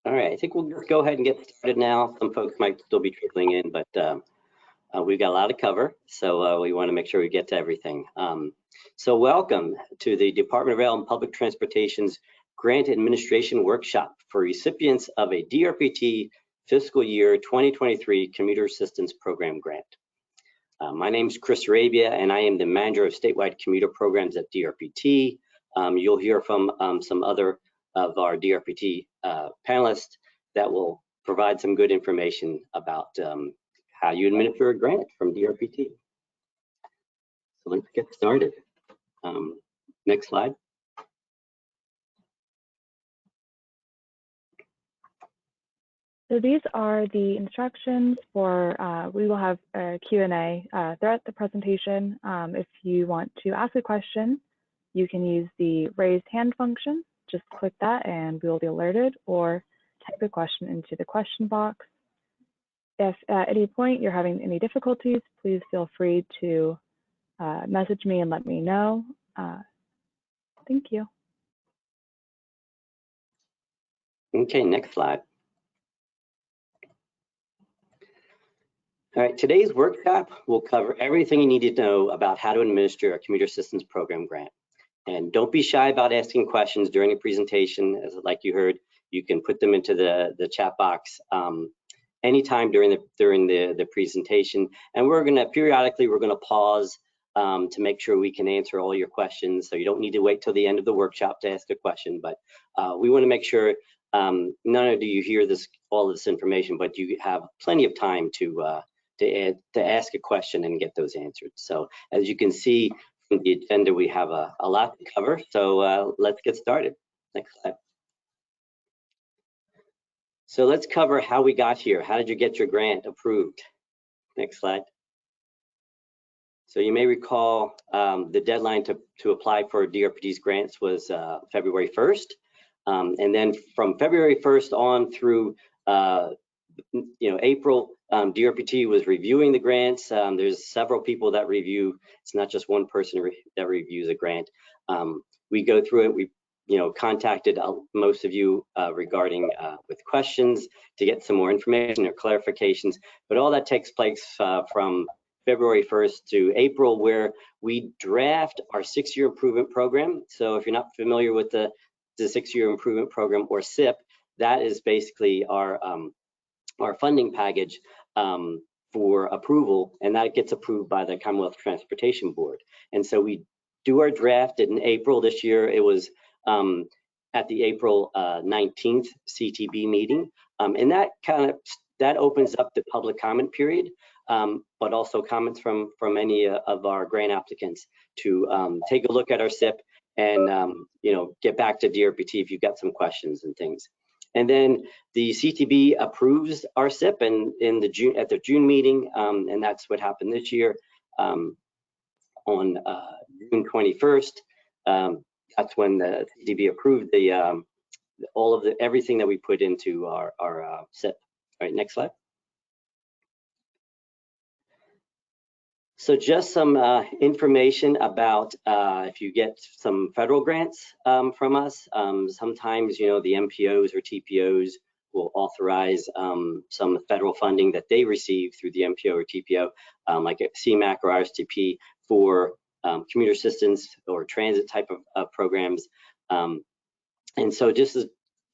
All right, I think we'll just go ahead and get started now. Some folks might still be trickling in, but we've got a lot to cover, so we want to make sure we get to everything. So welcome to the Department of Rail and Public Transportation's Grant Administration Workshop for recipients of a DRPT Fiscal Year 2023 Commuter Assistance Program grant. My name is Chris Arabia, and I am the Manager of Statewide Commuter Programs at DRPT. You'll hear from some other of our DRPT panelists that will provide some good information about how you administer a grant from DRPT. So let's get started. Next slide. So these are the instructions for, we will have a Q&A throughout the presentation. If you want to ask a question, you can use the raise hand function. Just click that and we will be alerted, or type a question into the question box. If at any point you're having any difficulties, please feel free to message me and let me know. Thank you. Okay, next slide. All right, today's workshop will cover everything you need to know about how to administer a Commuter Assistance Program grant. And don't be shy about asking questions during the presentation. As like you heard, you can put them into the chat box anytime during the presentation. And we're gonna periodically, we're gonna pause to make sure we can answer all your questions. So you don't need to wait till the end of the workshop to ask a question, but we wanna make sure not only do you hear all this information, but you have plenty of time to ask a question and get those answered. So as you can see from the agenda, we have a lot to cover. So let's get started. Next slide. So let's cover how we got here. How did you get your grant approved? Next slide. So you may recall the deadline to apply for DRPT's grants was February 1st. And then from February 1st on through April, DRPT was reviewing the grants. There's several people that review. It's not just one person that reviews a grant. We go through it. We contacted most of you regarding with questions to get some more information or clarifications. But all that takes place from February 1st to April, where we draft our 6-year improvement program. So if you're not familiar with the 6-year improvement program, or SIP, that is basically our funding package for approval, and that gets approved by the Commonwealth Transportation Board. And so we do our draft in April. This year it was at the April 19th CTB meeting, and that opens up the public comment period, but also comments from any of our grant applicants to take a look at our SIP and get back to DRPT if you've got some questions and things. And then the CTB approves our SIP and at the June meeting, and that's what happened this year on June 21st. That's when the CTB approved everything that we put into our SIP. All right, next slide. So just some information about if you get some federal grants from us. Sometimes, the MPOs or TPOs will authorize some federal funding that they receive through the MPO or TPO, like a CMAQ or RSTP for commuter assistance or transit type of programs. And so just a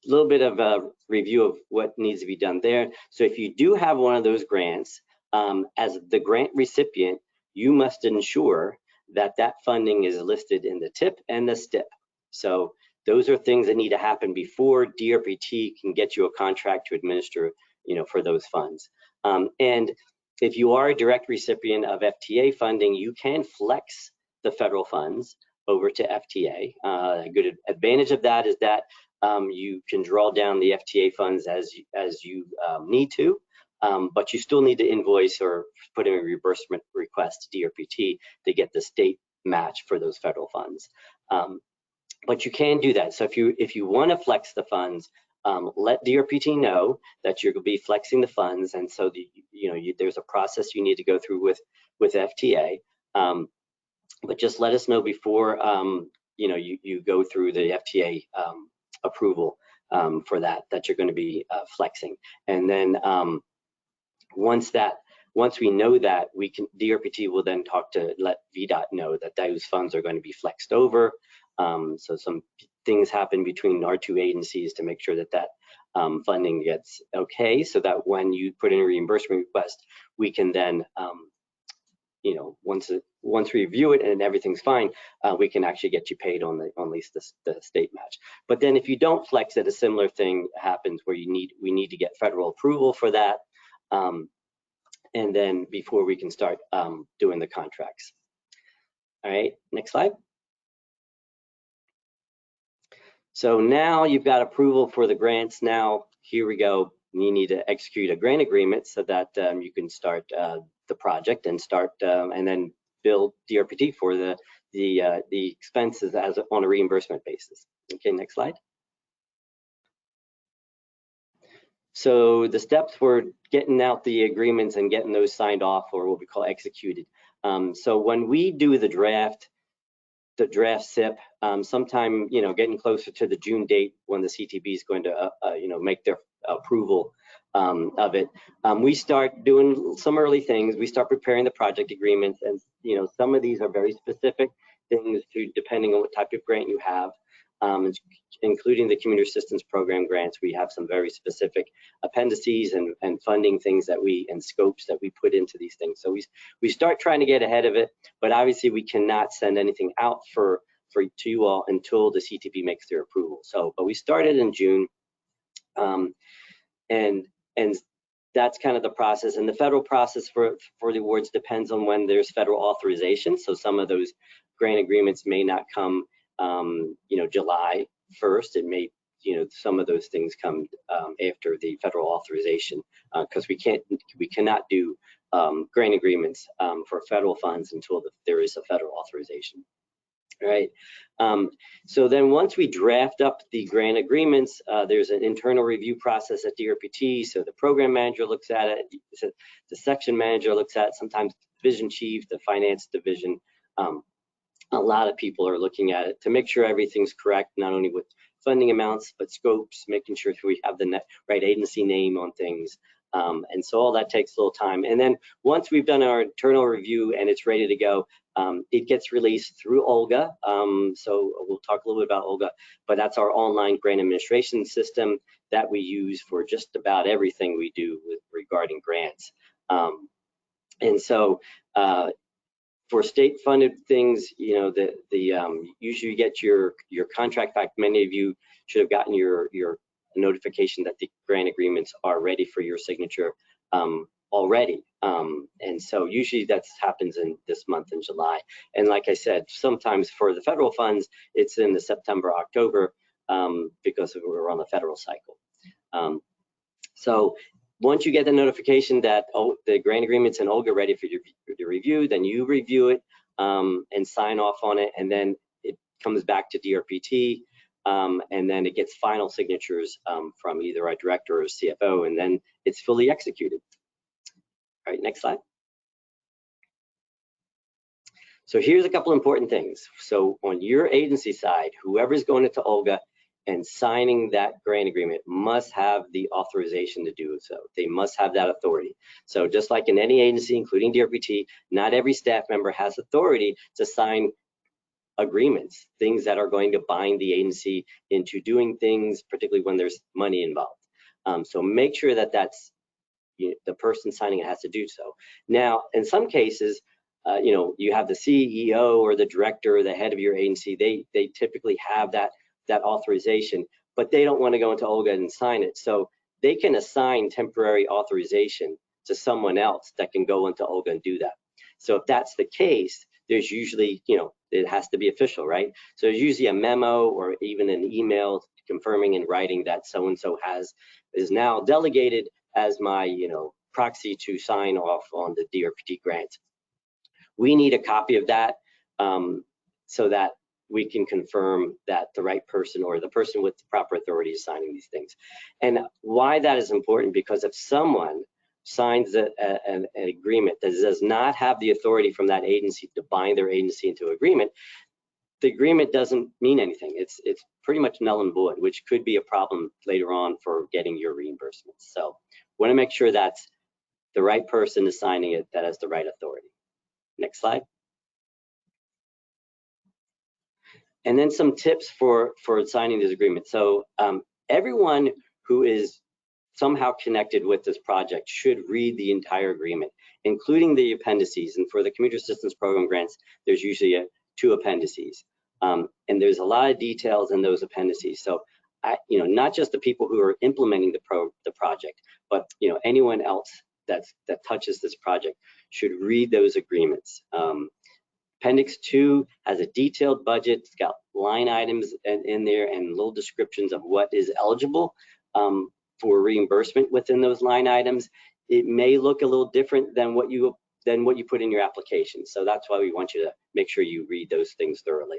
little bit of a review of what needs to be done there. So if you do have one of those grants, as the grant recipient, you must ensure that that funding is listed in the TIP and the STIP. So those are things that need to happen before DRPT can get you a contract to administer, for those funds. And if you are a direct recipient of FTA funding, you can flex the federal funds over to FTA. A good advantage of that is that you can draw down the FTA funds as you need to. But you still need to invoice or put in a reimbursement request to DRPT to get the state match for those federal funds. But you can do that. So if you want to flex the funds, let DRPT know that you're going to be flexing the funds, and so there's a process you need to go through with FTA. But just let us know before you go through the FTA approval. for that you're going to be flexing. And then once we know that, DRPT will then let VDOT know that those funds are going to be flexed over. So some things happen between our two agencies to make sure that funding gets okay, so that when you put in a reimbursement request, we can then, once we review it and everything's fine, we can actually get you paid on at least the state match. But then if you don't flex it, a similar thing happens where we need to get federal approval for that, and then before we can start doing the contracts. All right, next slide. So now you've got approval for the grants. Now here we go. You need to execute a grant agreement so that you can start the project and and then bill DRPT for the expenses on a reimbursement basis. Okay, next slide. So the steps for getting out the agreements and getting those signed off, or what we call executed. So when we do the draft SIP, sometime, getting closer to the June date when the CTB is going to, make their approval of it, we start doing some early things. We start preparing the project agreements, and some of these are very specific things depending on what type of grant you have, including the Commuter Assistance Program grants. We have some very specific appendices and funding things and scopes that we put into these things. So we start trying to get ahead of it, but obviously we cannot send anything out to you all until the CTB makes their approval. But we started in June, and that's kind of the process. And the federal process for the awards depends on when there's federal authorization. So some of those grant agreements may not come July 1st. It may, some of those things come after the federal authorization, because we cannot do grant agreements for federal funds until there is a federal authorization. All right. So then once we draft up the grant agreements, there's an internal review process at DRPT. So the program manager looks at it, the section manager looks at it, sometimes the division chief, the finance division. A lot of people are looking at it to make sure everything's correct, not only with funding amounts, but scopes, making sure we have the right agency name on things. And so all that takes a little time. And then once we've done our internal review and it's ready to go, it gets released through Olga. So we'll talk a little bit about Olga, but that's our online grant administration system that we use for just about everything we do regarding grants. And so for state-funded things, usually you get your contract back. Many of you should have gotten your notification that the grant agreements are ready for your signature already. And so usually that happens in this month in July. And like I said, sometimes for the federal funds, it's in the September, October, because we're on the federal cycle. So once you get the notification that the grant agreement's in Olga ready for your review, then you review it and sign off on it, and then it comes back to DRPT, and then it gets final signatures from either our director or CFO, and then it's fully executed. All right, next slide. So here's a couple important things. So on your agency side, whoever's going into Olga and signing that grant agreement must have the authorization to do so. They must have that authority. So just like in any agency, including DRPT, not every staff member has authority to sign agreements, things that are going to bind the agency into doing things, particularly when there's money involved. So make sure that that's the person signing it has to do so. Now, in some cases, you have the CEO or the director or the head of your agency. They typically have that authorization, but they don't want to go into Olga and sign it. So they can assign temporary authorization to someone else that can go into Olga and do that. So if that's the case, there's usually, it has to be official, right? So there's usually a memo or even an email confirming in writing that so-and-so is now delegated as my, proxy to sign off on the DRPT grant. We need a copy of that so that we can confirm that the right person or the person with the proper authority is signing these things. And why that is important, because if someone signs an agreement that does not have the authority from that agency to bind their agency into agreement, the agreement doesn't mean anything. It's pretty much null and void, which could be a problem later on for getting your reimbursements. So want to make sure that's the right person is signing it that has the right authority. Next slide. And then some tips for signing this agreement. So everyone who is somehow connected with this project should read the entire agreement, including the appendices. And for the Commuter Assistance Program grants, there's usually 2 appendices. And there's a lot of details in those appendices. So, not just the people who are implementing the project, but anyone else that touches this project should read those agreements. Appendix 2 has a detailed budget. It's got line items in there and little descriptions of what is eligible for reimbursement within those line items. It may look a little different than what you put in your application. So that's why we want you to make sure you read those things thoroughly.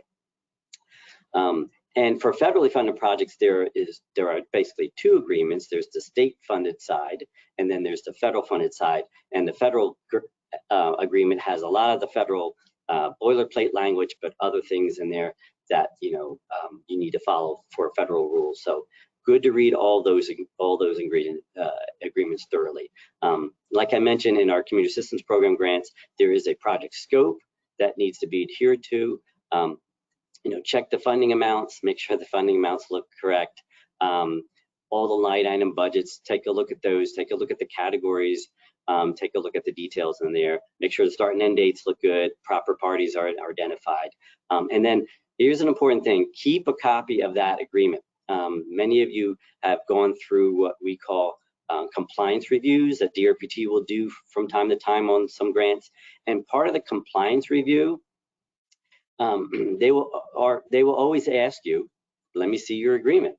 And for federally funded projects, there are basically 2 agreements. There's the state funded side, and then there's the federal funded side. And the federal agreement has a lot of the federal boilerplate language, but other things in there that you need to follow for federal rules. So good to read all those agreements thoroughly. Like I mentioned, in our Commuter Assistance Program grants, there is a project scope that needs to be adhered to. Check the funding amounts, make sure the funding amounts look correct. All the line item budgets, take a look at those, take a look at the categories, take a look at the details in there, make sure the start and end dates look good, proper parties are identified. And then here's an important thing, keep a copy of that agreement. Many of you have gone through what we call compliance reviews that DRPT will do from time to time on some grants. And part of the compliance review, they will always ask you, let me see your agreement.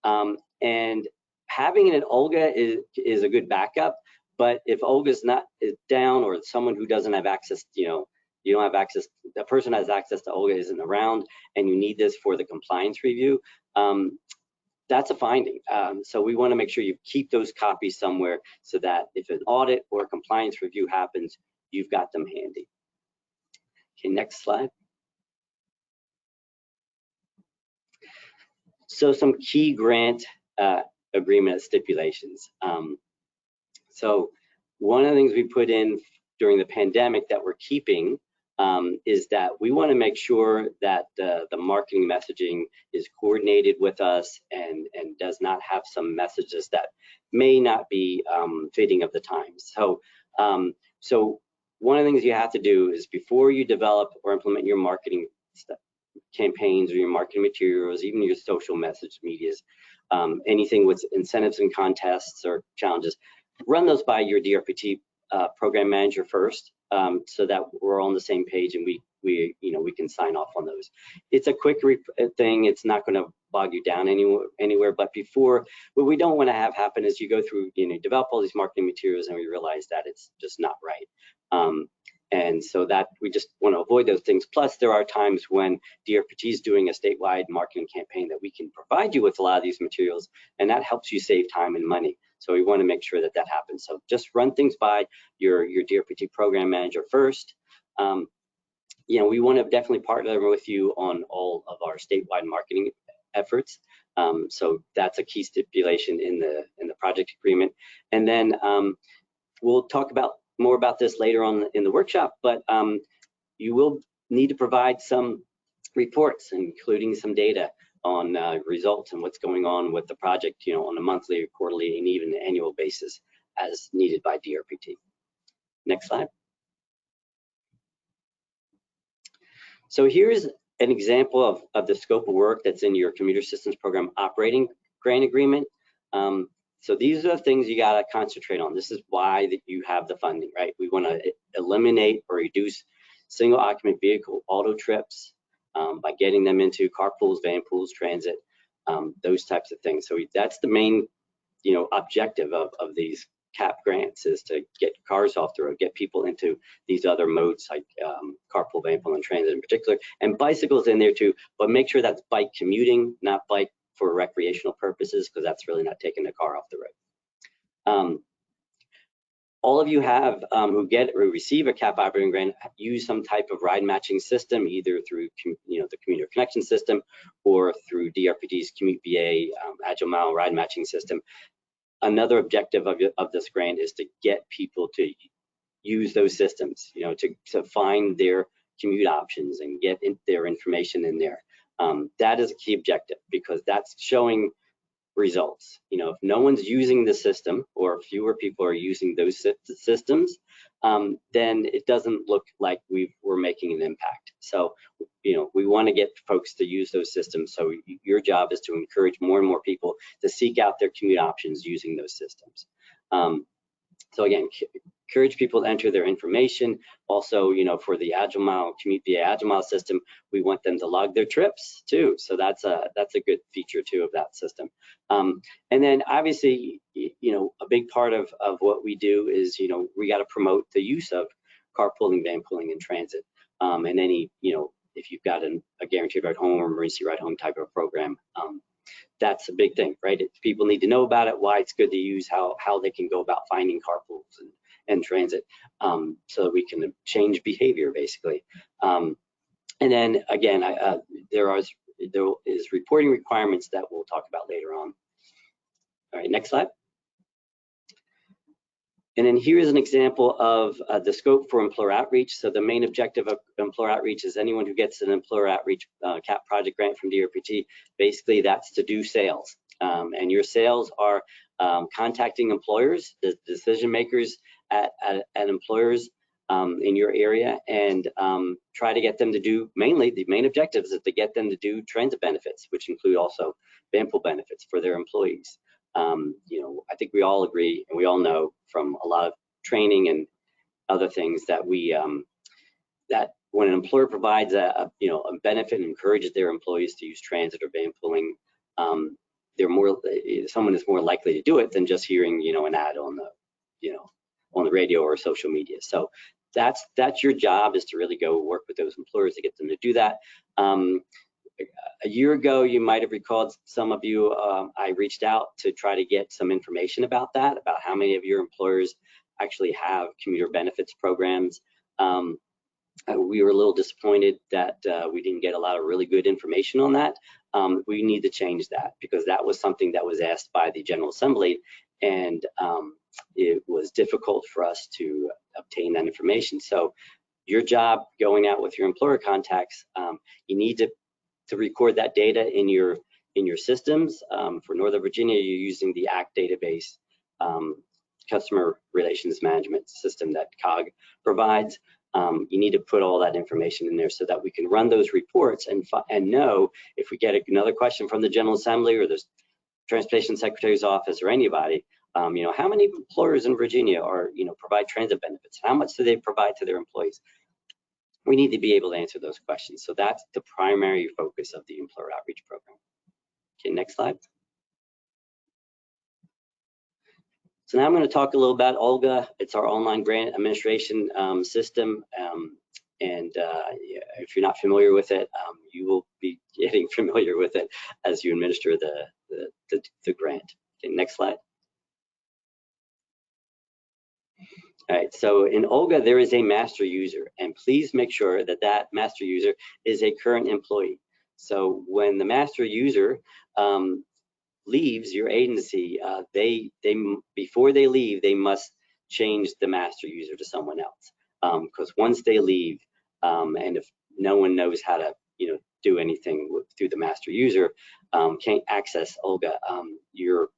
And having it at Olga is a good backup, but if Olga's not down or someone who doesn't have access, you don't have access, the person who has access to Olga isn't around and you need this for the compliance review, that's a finding. So we want to make sure you keep those copies somewhere so that if an audit or a compliance review happens, you've got them handy. Okay, next slide. So some key grant agreement stipulations. So one of the things we put in during the pandemic that we're keeping is that we want to make sure that the marketing messaging is coordinated with us and does not have some messages that may not be fitting of the times. So, so one of the things you have to do is before you develop or implement your marketing campaigns or your marketing materials, even your social message medias, anything with incentives and contests or challenges, run those by your DRPT program manager first, so that we're on the same page and we can sign off on those. It's a quick thing. It's not going to bog you down anywhere. But before, what we don't want to have happen is you go through, develop all these marketing materials and we realize that it's just not right. And so that we just want to avoid those things. Plus, there are times when DRPT is doing a statewide marketing campaign that we can provide you with a lot of these materials, and that helps you save time and money. So we want to make sure that that happens. So just run things by your DRPT program manager first. We want to definitely partner with you on all of our statewide marketing efforts. So that's a key stipulation in the project agreement. And then we'll talk more about this later on in the workshop, but you will need to provide some reports, including some data on results and what's going on with the project, on a monthly, quarterly, and even annual basis as needed by DRPT. Next slide. So here's an example of the scope of work that's in your Commuter Assistance Program operating grant agreement. So these are the things you got to concentrate on. This is why that you have the funding, right? We want to eliminate or reduce single occupant vehicle auto trips by getting them into carpools, van pools, transit, those types of things. So that's the main, objective of these CAP grants, is to get cars off the road, get people into these other modes like carpool, van pool, and transit in particular, and bicycles in there too. But make sure that's bike commuting, not bike for recreational purposes, because that's really not taking the car off the road. all of you have who receive a CAP operating grant use some type of ride matching system, either through the Commuter connection system or through DRPT's Commute VA Agile Mile ride matching system. Another objective of this grant is to get people to use those systems, to find their commute options and get their information in there. That is a key objective, because that's showing results. If no one's using the system, or fewer people are using those systems, then it doesn't look like we're making an impact. So, we want to get folks to use those systems. So your job is to encourage more and more people to seek out their commute options using those systems. So again, encourage people to enter their information. Also, for the Agile Mile, Commute VA Agile Mile system, we want them to log their trips too. So that's a good feature too of that system. And then obviously, a big part of what we do is, we got to promote the use of carpooling, van pooling, and transit. And any, if you've got a guaranteed ride home or emergency ride home type of program, that's a big thing, right? People need to know about it, why it's good to use, how they can go about finding carpools and transit, so that we can change behavior, basically. And then again, there is reporting requirements that we'll talk about later on. All right, next slide. And then here's an example of the scope for employer outreach. So the main objective of employer outreach is anyone who gets an employer outreach CAP project grant from DRPT, basically that's to do sales. And your sales are contacting employers, the decision makers at employers in your area, and try to get them to do, mainly the main objective is to get them to do transit benefits, which include also van pool benefits for their employees. I think we all agree and we all know from a lot of training and other things that that when an employer provides a benefit and encourages their employees to use transit or van pooling, someone is more likely to do it than just hearing an ad on the radio or social media. So that's your job, is to really go work with those employers to get them to do that. A year ago, you might have recalled, some of you, I reached out to try to get some information about that, about how many of your employers actually have commuter benefits programs. We were a little disappointed that we didn't get a lot of really good information on that. We need to change that, because that was something that was asked by the General Assembly, and it was difficult for us to obtain that information. So your job going out with your employer contacts, you need to record that data in your systems. For Northern Virginia, you're using the ACT database, customer relations management system that COG provides. You need to put all that information in there so that we can run those reports and know if we get another question from the General Assembly or the Transportation Secretary's office or anybody, how many employers in Virginia provide transit benefits? How much do they provide to their employees? We need to be able to answer those questions. So that's the primary focus of the employer outreach program. Okay, next slide. So now I'm going to talk a little about Olga. It's our online grant administration system. And if you're not familiar with it, you will be getting familiar with it as you administer the grant. Okay, next slide. All right, so in Olga, there is a master user, and please make sure that that master user is a current employee. So when the master user leaves your agency, before they leave, they must change the master user to someone else. Because once they leave, and if no one knows how to do anything through the master user, can't access Olga, you're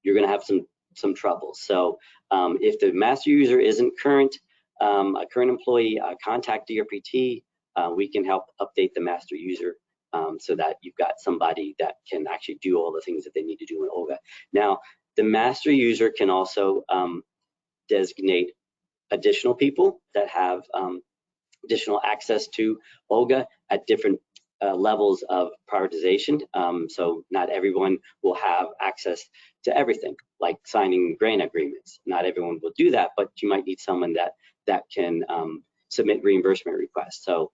going to have some trouble. So if the master user isn't current, a current employee, contact DRPT. We can help update the master user so that you've got somebody that can actually do all the things that they need to do in Olga. Now, the master user can also designate additional people that have additional access to Olga at different levels of prioritization. So not everyone will have access to everything, like signing grant agreements. Not everyone will do that, but you might need someone that can submit reimbursement requests. So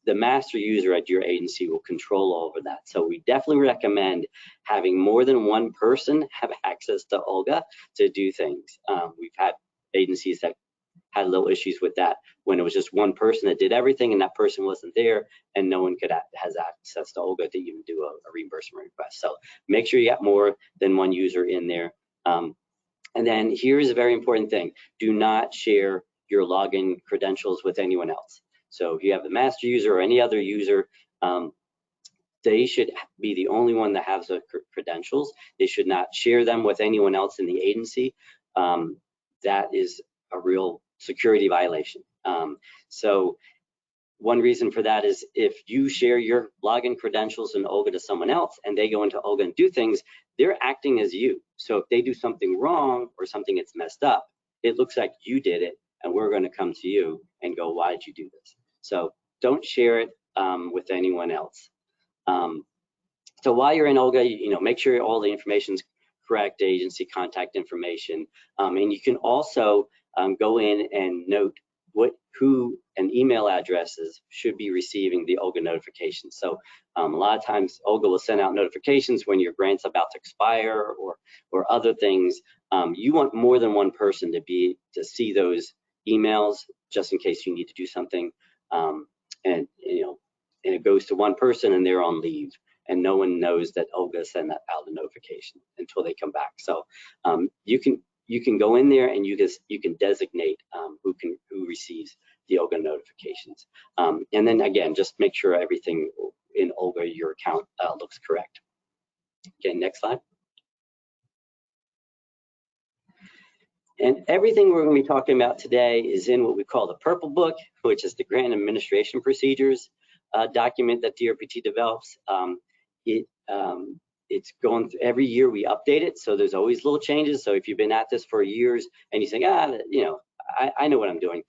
the master user at your agency will control over that. So we definitely recommend having more than one person have access to Olga to do things. We've had agencies that had little issues with that when it was just one person that did everything and that person wasn't there and no one has access to Olga to even do a reimbursement request. So make sure you got more than one user in there. And then here's a very important thing. Do not share your login credentials with anyone else. So if you have the master user or any other user, they should be the only one that has the credentials. They should not share them with anyone else in the agency. That is a real security violation. So one reason for that is if you share your login credentials in Olga to someone else and they go into Olga and do things, they're acting as you. So if they do something wrong or something that's messed up, it looks like you did it and we're going to come to you and go, why did you do this? So don't share it with anyone else. So while you're in Olga, make sure all the information's correct, agency contact information, and you can also go in and note who and email addresses should be receiving the Olga notifications. So a lot of times Olga will send out notifications when your grant's about to expire or other things. You want more than one person to see those emails just in case you need to do something, and it goes to one person and they're on leave and no one knows that Olga sent out a notification until they come back. So you can go in there and you can designate who receives the Olga notifications. And then again, just make sure everything in Olga, your account, looks correct. Okay, next slide. And everything we're going to be talking about today is in what we call the Purple Book, which is the Grant Administration Procedures document that DRPT develops. It's going through, every year we update it, so there's always little changes. So if you've been at this for years and you think, I know what I'm doing,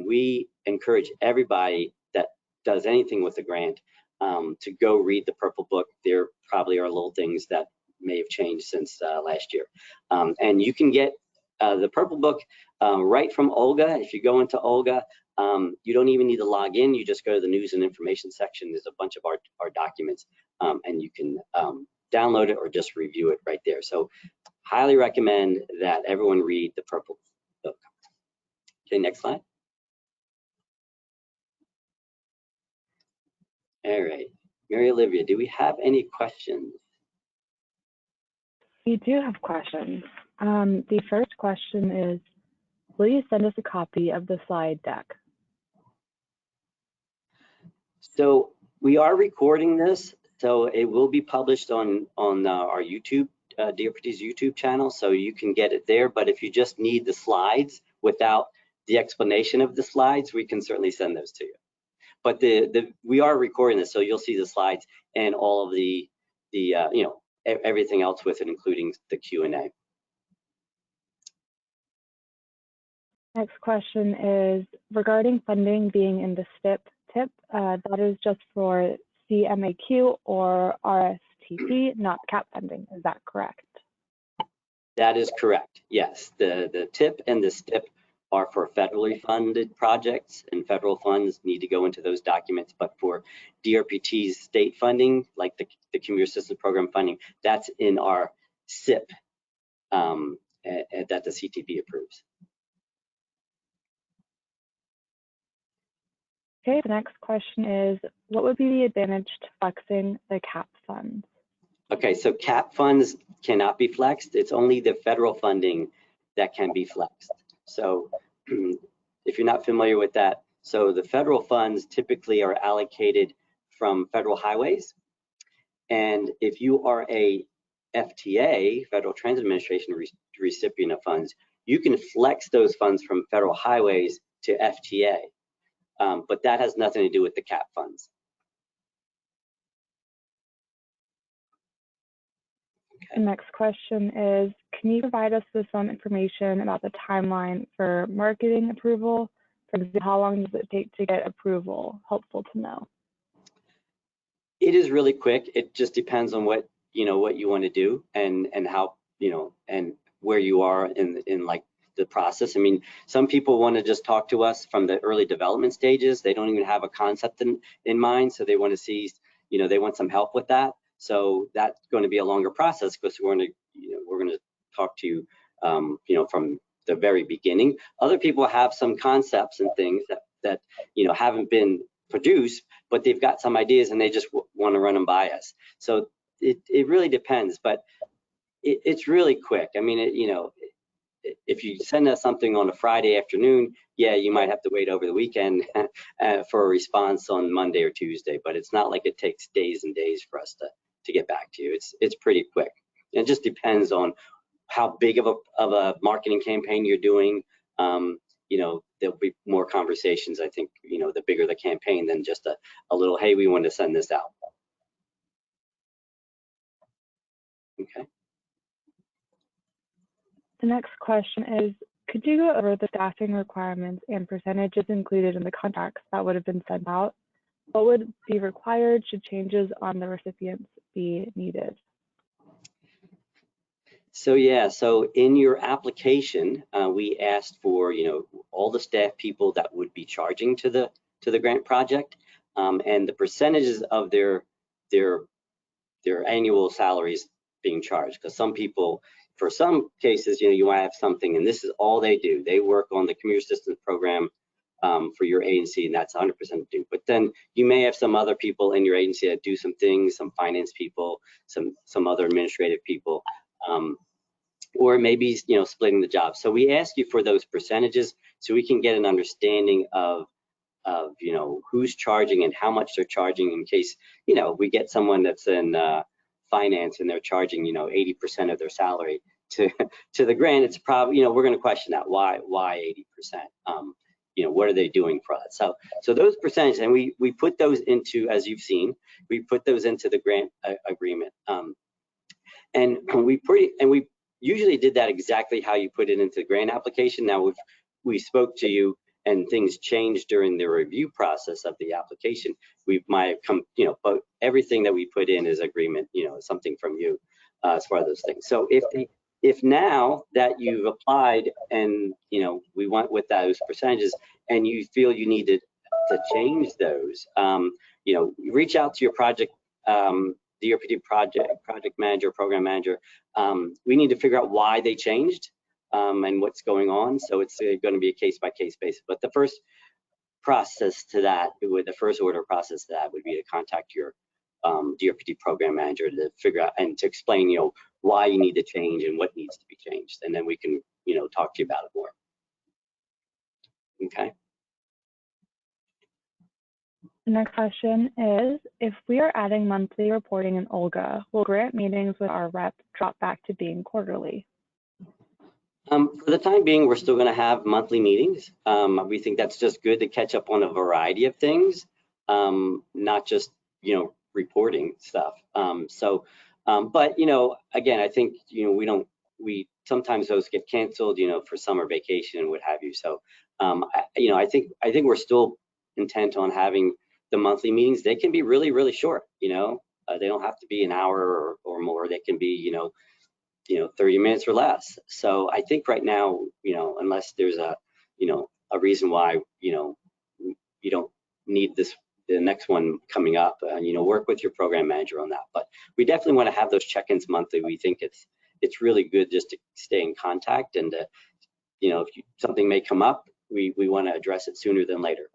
we encourage everybody that does anything with the grant to go read the Purple Book. There probably are little things that may have changed since last year. And you can get the Purple Book right from Olga. If you go into Olga, you don't even need to log in. You just go to the news and information section. There's a bunch of our documents, and you can download it or just review it right there. So highly recommend that everyone read the Purple Book. Okay, next slide. All right, Mary Olivia, do we have any questions? We do have questions. The first question is, will you send us a copy of the slide deck? So we are recording this, so it will be published on our YouTube, DRPT's YouTube channel, so you can get it there. But if you just need the slides without the explanation of the slides, we can certainly send those to you. But we are recording this, so you'll see the slides and all of the everything else with it, including the Q&A. Next question is regarding funding being in the STIP, that is just for CMAQ or RSTP, not CAP funding. Is that correct? That is correct. Yes, the TIP and the STIP are for federally funded projects, and federal funds need to go into those documents. But for DRPT's state funding, like the Commuter Assistance Program funding, that's in our SIP that the CTP approves. Okay, the next question is, what would be the advantage to flexing the CAP funds? Okay, so CAP funds cannot be flexed. It's only the federal funding that can be flexed. So if you're not familiar with that, so the federal funds typically are allocated from federal highways. And if you are a FTA, Federal Transit Administration recipient of funds, you can flex those funds from federal highways to FTA. But that has nothing to do with the CAP funds. The next question is, can you provide us with some information about the timeline for marketing approval? For example, how long does it take to get approval? Helpful to know. It is really quick. It just depends on what you want to do and how and where you are in like the process. I mean, some people want to just talk to us from the early development stages. They don't even have a concept in mind, so they want to see, they want some help with that. So that's going to be a longer process because we're going to talk to you, from the very beginning. Other people have some concepts and things that haven't been produced, but they've got some ideas and they just want to run them by us. So it really depends, but it's really quick. I mean, if you send us something on a Friday afternoon, yeah, you might have to wait over the weekend for a response on Monday or Tuesday, but it's not like it takes days and days for us to get back to you. It's pretty quick. It just depends on how big of a marketing campaign you're doing. There'll be more conversations, I think, the bigger the campaign than just a little, hey, we want to send this out. Okay. The next question is, could you go over the staffing requirements and percentages included in the contracts that would have been sent out? What would be required should changes on the recipients be needed? So yeah, so in your application, we asked for all the staff people that would be charging to the grant project, and the percentages of their annual salaries being charged. Because some people, for some cases, you might have something, and this is all they do. They work on the Commuter Assistance Program for your agency, and that's 100% due. But then you may have some other people in your agency that do some things, some finance people, some other administrative people. Or maybe splitting the job. So we ask you for those percentages so we can get an understanding of who's charging and how much they're charging, in case we get someone that's in finance and they're charging 80% of their salary to the grant. It's probably we're going to question that. Why 80%? What are they doing for us? So those percentages, and we put those into, as you've seen, we put those into the grant agreement. And we usually did that exactly how you put it into the grant application. Now we spoke to you and things changed during the review process of the application. We might have come, but everything that we put in is agreement, something from you as far as those things. So if now that you've applied and we went with those percentages and you feel you needed to change those, reach out to your project DRPT project manager, program manager. We need to figure out why they changed and what's going on. So it's going to be a case-by-case basis. But the first process to that, the first order process to that would be to contact your DRPT program manager to figure out and to explain, why you need to change and what needs to be changed. And then we can, talk to you about it more. Okay. The next question is, if we are adding monthly reporting in Olga, will grant meetings with our rep drop back to being quarterly? For the time being, we're still going to have monthly meetings. We think that's just good to catch up on a variety of things, not just, reporting stuff. But, again, I think, we sometimes those get canceled, for summer vacation and what have you. So, I think we're still intent on having the monthly meetings. They can be really, really short, they don't have to be an hour or more. They can be, 30 minutes or less. So I think right now, unless there's a reason why, you don't need the next one coming up, work with your program manager on that. But we definitely want to have those check-ins monthly. We think it's really good just to stay in contact, and if something may come up, we want to address it sooner than later.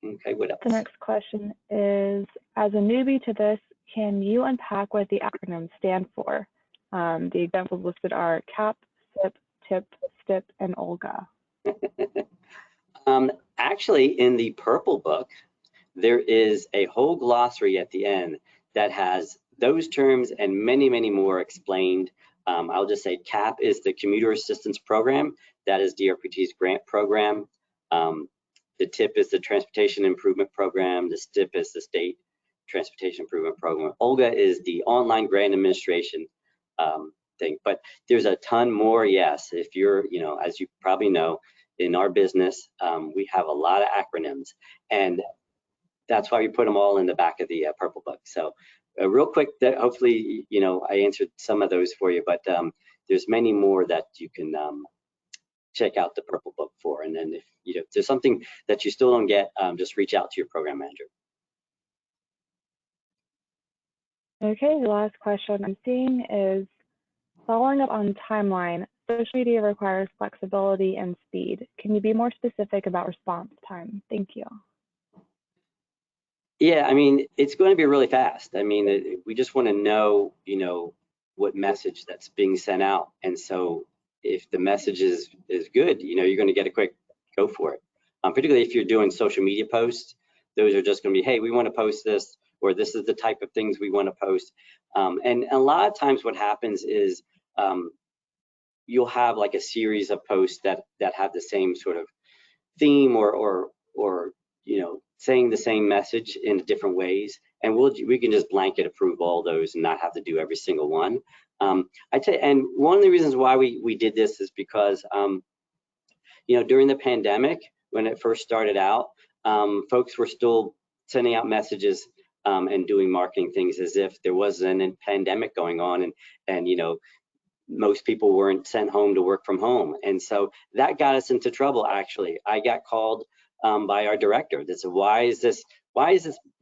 Okay, what else? The next question is, as a newbie to this, can you unpack what the acronyms stand for? The examples listed are CAP, SIP, TIP, STIP, and Olga. Actually, in the purple book, there is a whole glossary at the end that has those terms and many, many more explained. I'll just say CAP is the Commuter Assistance Program. That is DRPT's grant program. The TIP is the Transportation Improvement Program. The STIP is the State Transportation Improvement Program. Olga is the online grant administration thing. But there's a ton more. Yes, if you're, as you probably know, in our business, we have a lot of acronyms, and that's why we put them all in the back of the purple book. So real quick, hopefully, I answered some of those for you, but there's many more that you can check out the purple book for. And then if there's something that you still don't get, just reach out to your program manager. Okay, the last question I'm seeing is, Following up on timeline, social media requires flexibility and speed. Can you be more specific about response time? Thank you. Yeah, I mean, it's going to be really fast. I mean, we just want to know, you know, what message that's being sent out. And so if the message is good, you know, you're going to get a quick go for it. Particularly if you're doing social media posts, those are just going to be, hey, we want to post this, or this is the type of things we want to post. And a lot of times what happens is you'll have like a series of posts that have the same sort of theme or you know, saying the same message in different ways, and we can just blanket approve all those and not have to do every single one. I tell you, and one of the reasons why we did this is because you know, during the pandemic when it first started out, folks were still sending out messages and doing marketing things as if there wasn't a pandemic going on, and you know, most people weren't sent home to work from home. And so that got us into trouble. Actually, I got called by our director that said, why is this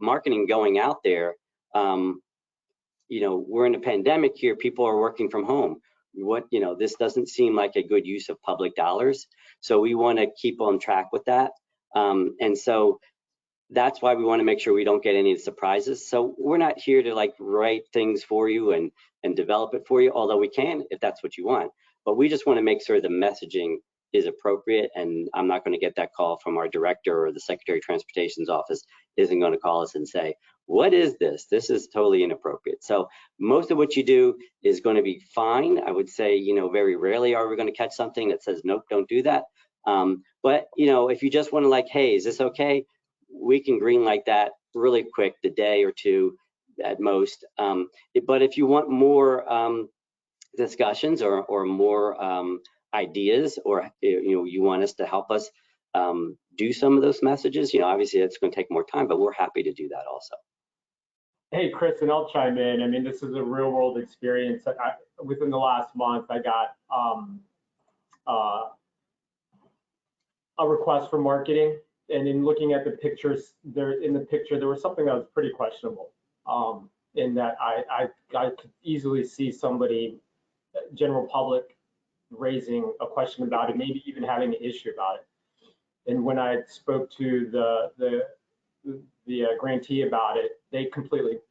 marketing going out there? You know, we're in a pandemic here, people are working from home. What, you know, this doesn't seem like a good use of public dollars. So we want to keep on track with that. And so that's why we want to make sure we don't get any surprises. So we're not here to like write things for you and develop it for you, although we can if that's what you want. But we just want to make sure the messaging is appropriate, and I'm not going to get that call from our director, or the Secretary of Transportation's office isn't going to call us and say, what is this? This is totally inappropriate. So most of what you do is going to be fine. I would say, you know, very rarely are we going to catch something that says, nope, don't do that. But, you know, if you just want to like, hey, is this okay? We can green light that really quick, the day or two at most. But if you want more discussions or more ideas, or you know, you want us to help us do some of those messages, you know, obviously it's going to take more time, but we're happy to do that also. Hey, Chris, and I'll chime in. I mean, this is a real world experience. Within the last month, I got a request for marketing, and in looking at the pictures, there was something that was pretty questionable. In that I could easily see somebody, general public, raising a question about it, maybe even having an issue about it. And when I spoke to the grantee about it, they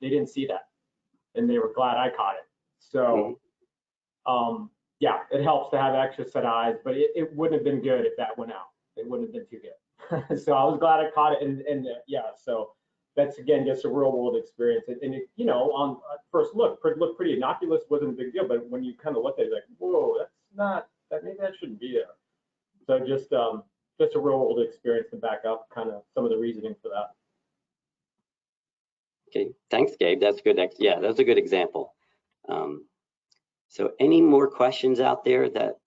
didn't see that, and they were glad I caught it. So yeah, it helps to have extra set eyes, but it wouldn't have been good if that went out. It wouldn't have been too good. So I was glad I caught it, and yeah, so that's again just a real world experience. And it, you know, on first look, looked pretty innocuous, wasn't a big deal, but when you kind of look at it, like, whoa, that's not, that maybe that shouldn't be there. So just a real world experience to back up kind of some of the reasoning for that. Okay, thanks, Gabe. That's good. Yeah, that's a good example. So any more questions out there that,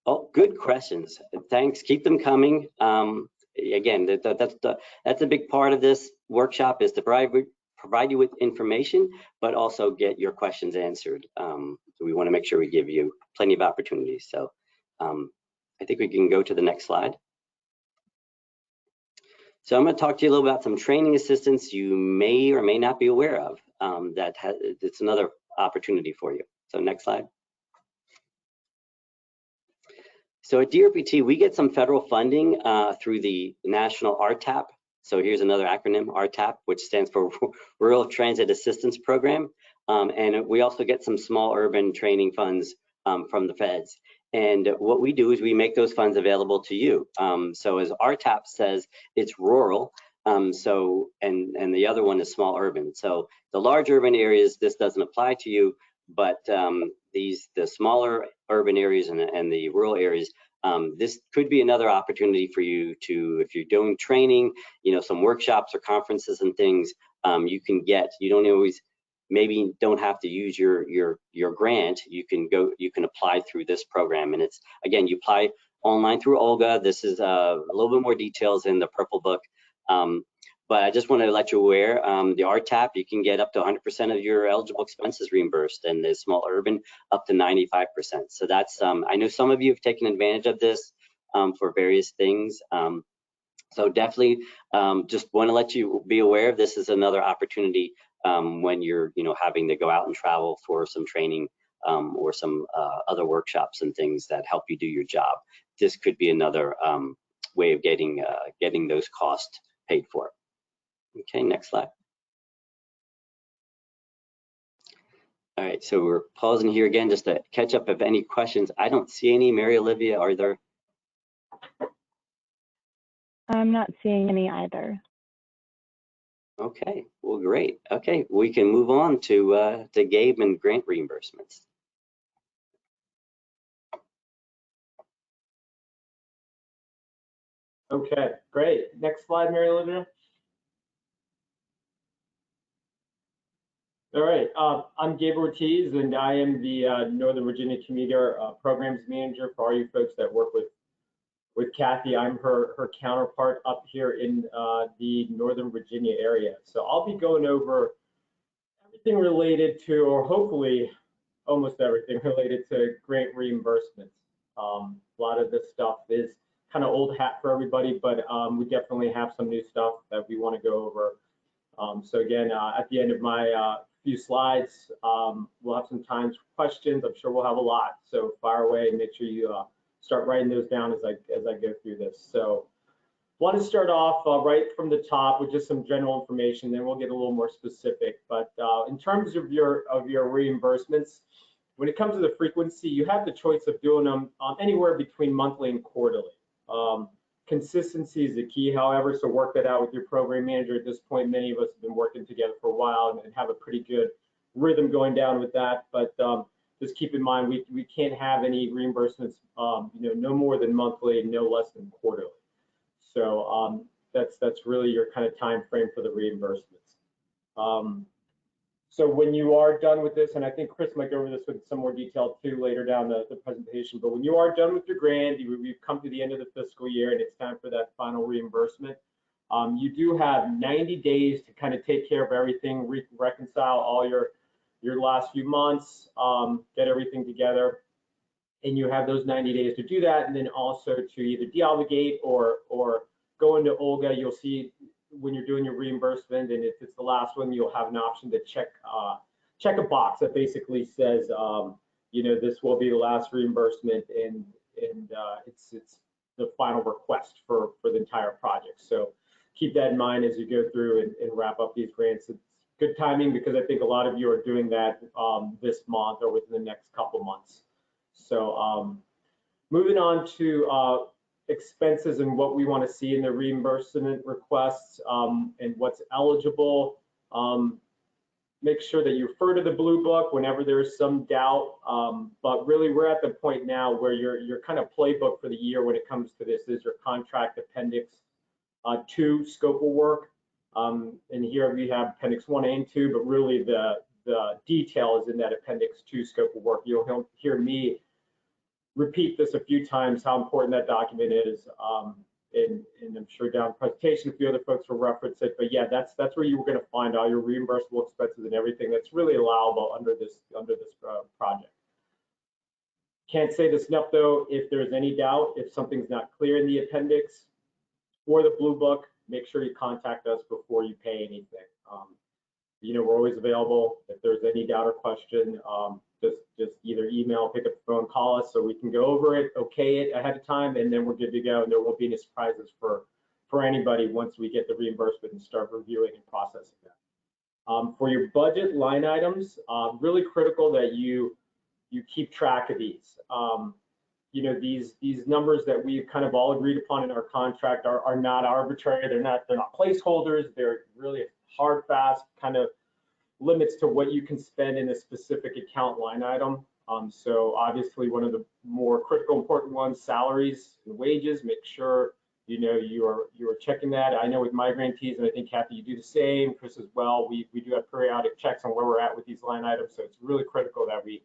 oh, good questions. Thanks, keep them coming. Again, that's a big part of this workshop, is to provide you with information, but also get your questions answered. So we want to make sure we give you plenty of opportunities. So I think we can go to the next slide. So I'm going to talk to you a little about some training assistance you may or may not be aware of. It's another opportunity for you. So next slide. So at DRPT, we get some federal funding through the National RTAP. So here's another acronym, RTAP, which stands for Rural Transit Assistance Program. And we also get some small urban training funds from the feds. And what we do is we make those funds available to you. So as RTAP says, it's rural. And the other one is small urban. So the large urban areas, this doesn't apply to you, but the smaller urban areas and the rural areas, this could be another opportunity for you to, if you're doing training, you know, some workshops or conferences and things, you don't always, maybe don't have to use your grant. You can apply through this program, and it's, again, you apply online through Olga. This is a little bit more details in the purple book. But I just want to let you aware, the RTAP, you can get up to 100% of your eligible expenses reimbursed, and the small urban up to 95%. So that's, I know some of you have taken advantage of this for various things. So definitely just want to let you be aware of this is another opportunity when you're, having to go out and travel for some training or some other workshops and things that help you do your job. This could be another way of getting those costs paid for. Okay, next slide. All right, so we're pausing here again just to catch up if any questions. I don't see any. Mary Olivia, are there? I'm not seeing any either. Okay, well, great. Okay, we can move on to Gabe and grant reimbursements. Okay, great. Next slide, Mary Olivia. All right, I'm Gabe Ortiz, and I am the Northern Virginia Commuter Programs Manager for all you folks that work with Kathy. I'm her counterpart up here in the Northern Virginia area. So I'll be going over everything related to, or hopefully almost everything related to grant reimbursements. A lot of this stuff is kind of old hat for everybody, but we definitely have some new stuff that we want to go over. So again, at the end of my few slides, we'll have some time for questions. I'm sure we'll have a lot. So fire away and make sure you start writing those down as I go through this. So want to start off right from the top with just some general information, then we'll get a little more specific. But in terms of your reimbursements, when it comes to the frequency, you have the choice of doing them anywhere between monthly and quarterly. Consistency is the key, however, so work that out with your program manager. At this point, many of us have been working together for a while and have a pretty good rhythm going down with that. But just keep in mind, we can't have any reimbursements, no more than monthly, no less than quarterly. So that's really your kind of time frame for the reimbursements. So when you are done with this, and I think Chris might go over this with some more detail too later down the presentation, but when you are done with your grant, you've come to the end of the fiscal year and it's time for that final reimbursement. You do have 90 days to kind of take care of everything, reconcile all your last few months, get everything together. And you have those 90 days to do that, and then also to either deobligate or go into Olga. You'll see when you're doing your reimbursement, and if it's the last one, you'll have an option to check a box that basically says, this will be the last reimbursement, and it's the final request for the entire project. So keep that in mind as you go through and wrap up these grants. It's good timing because I think a lot of you are doing that this month or within the next couple months. So moving on to expenses and what we want to see in the reimbursement requests and what's eligible. Make sure that you refer to the blue book whenever there's some doubt. But really, we're at the point now where your kind of playbook for the year when it comes to this is your contract appendix 2 scope of work. And here we have appendix 1 and 2, but really the detail is in that appendix 2 scope of work. You'll hear me repeat this a few times, how important that document is. And I'm sure down the presentation, a few other folks will reference it. But yeah, that's where you're going to find all your reimbursable expenses and everything that's really allowable under this project. Can't say this enough though, if there's any doubt, if something's not clear in the appendix or the blue book, make sure you contact us before you pay anything. We're always available. If there's any doubt or question, just either email, pick up the phone, call us so we can go over it, okay it ahead of time, and then we're good to go. And there won't be any surprises for anybody once we get the reimbursement and start reviewing and processing that. For your budget line items, really critical that you keep track of these. These numbers that we've kind of all agreed upon in our contract are not arbitrary. They're not placeholders. They're really hard, fast kind of limits to what you can spend in a specific account line item. So obviously one of the more critical important ones, salaries and wages. Make sure you are checking that. I know with my grantees, and I think Kathy, you do the same, Chris as well. We do have periodic checks on where we're at with these line items, so it's really critical that we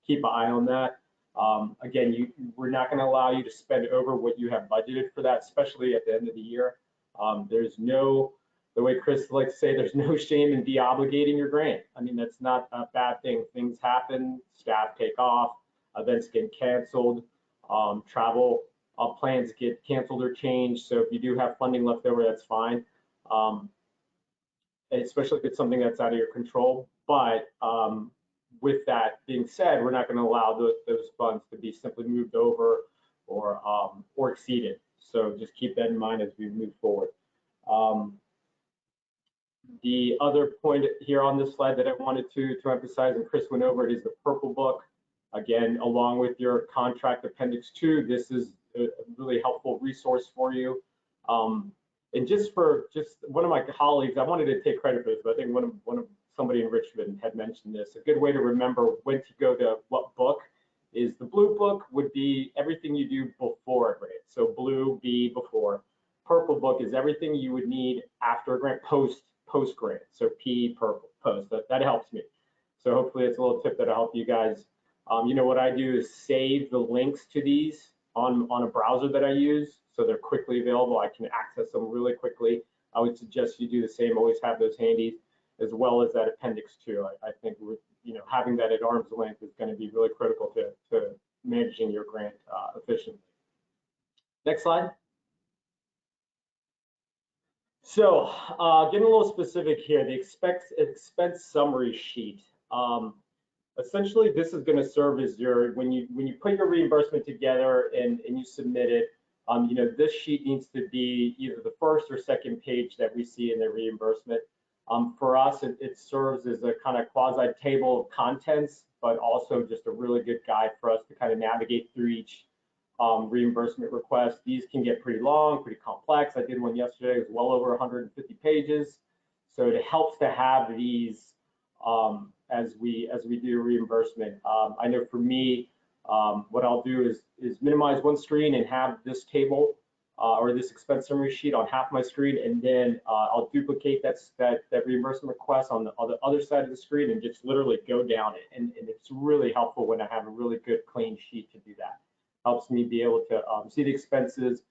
keep an eye on that. Again, we're not going to allow you to spend over what you have budgeted for that, especially at the end of the year. The way Chris likes to say, there's no shame in de-obligating your grant. I mean, that's not a bad thing. Things happen, staff take off, events get canceled, travel plans get canceled or changed. So if you do have funding left over, that's fine. especially if it's something that's out of your control. But with that being said, we're not going to allow those funds to be simply moved over or exceeded. So just keep that in mind as we move forward. The other point here on this slide that I wanted to emphasize, and Chris went over it, is the purple book. Again, along with your contract appendix 2, this is a really helpful resource for you. And just one of my colleagues, I wanted to take credit for this, but I think one of somebody in Richmond had mentioned this. A good way to remember when to go to what book is the blue book would be everything you do before a grant. So blue, B, before. Purple book is everything you would need after a grant, post grant. So P, purple, post. That helps me. So hopefully it's a little tip that'll help you guys. You know, what I do is save the links to these on a browser that I use, so they're quickly available. I can access them really quickly. I would suggest you do the same. Always have those handy, as well as that appendix 2. I think having that at arm's length is going to be really critical to managing your grant efficiently. Next slide. So getting a little specific here, the expense summary sheet. Essentially, this is going to serve as your, when you put your reimbursement together and you submit it, this sheet needs to be either the first or second page that we see in the reimbursement. For us, it serves as a kind of quasi table of contents, but also just a really good guide for us to kind of navigate through each reimbursement request. These can get pretty long, pretty complex. I did one yesterday, it was well over 150 pages. So it helps to have these as we do reimbursement. I know for me, what I'll do is minimize one screen and have this table or this expense summary sheet on half my screen, and then I'll duplicate that reimbursement request on the other side of the screen and just literally go down it. And it's really helpful when I have a really good clean sheet to do that. Helps me be able to see the expenses.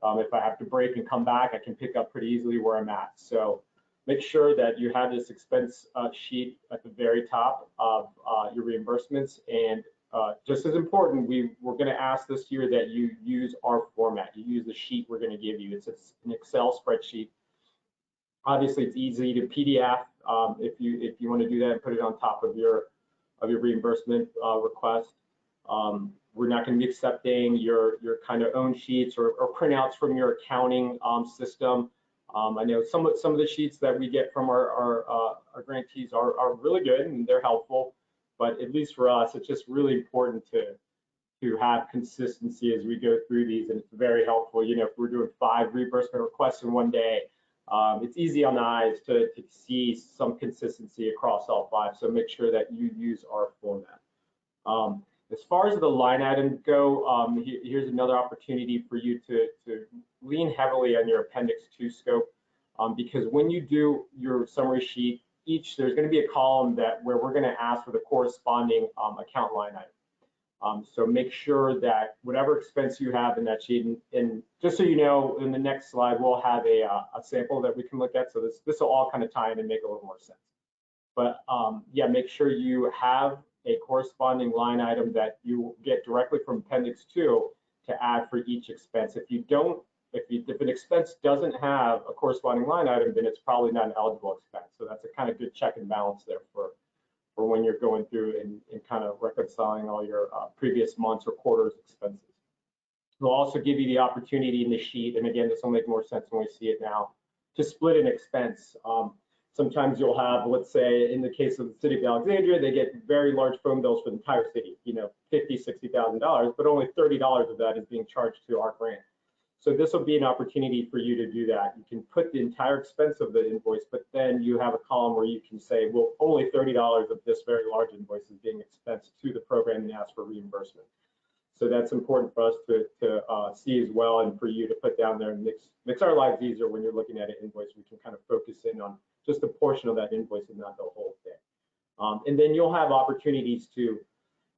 If I have to break and come back, I can pick up pretty easily where I'm at. So make sure that you have this expense sheet at the very top of your reimbursements. And just as important, we're going to ask this year that you use our format. You use the sheet we're going to give you. It's an Excel spreadsheet. Obviously, it's easy to PDF if you want to do that and put it on top of your reimbursement request. We're not going to be accepting your kind of own sheets or printouts from your accounting system. I know some of the sheets that we get from our grantees are really good and they're helpful, but at least for us, it's just really important to have consistency as we go through these, and it's very helpful. You know, if we're doing 5 reimbursement requests in one day, it's easy on the eyes to see some consistency across all 5. So make sure that you use our format. As far as the line items go, here's another opportunity for you to lean heavily on your Appendix 2 scope, because when you do your summary sheet, there's going to be a column where we're going to ask for the corresponding account line item. So make sure that whatever expense you have in that sheet, and just so you know, in the next slide, we'll have a sample that we can look at. So this will all kind of tie in and make a little more sense. But yeah, make sure you have a corresponding line item that you get directly from Appendix 2 to add for each expense. If an expense doesn't have a corresponding line item, then it's probably not an eligible expense. So that's a kind of good check and balance there for when you're going through and kind of reconciling all your previous months or quarters expenses. We'll also give you the opportunity in the sheet, and again, this will make more sense when we see it now, to split an expense. Sometimes you'll have, let's say, in the case of the city of Alexandria, they get very large phone bills for the entire city, $50,000, $60,000, but only $30 of that is being charged to our grant. So this will be an opportunity for you to do that. You can put the entire expense of the invoice, but then you have a column where you can say, well, only $30 of this very large invoice is being expensed to the program and ask for reimbursement. So that's important for us to see as well, and for you to put down there and makes our lives easier when you're looking at an invoice. We can kind of focus in on just a portion of that invoice and not the whole thing. And then you'll have opportunities to,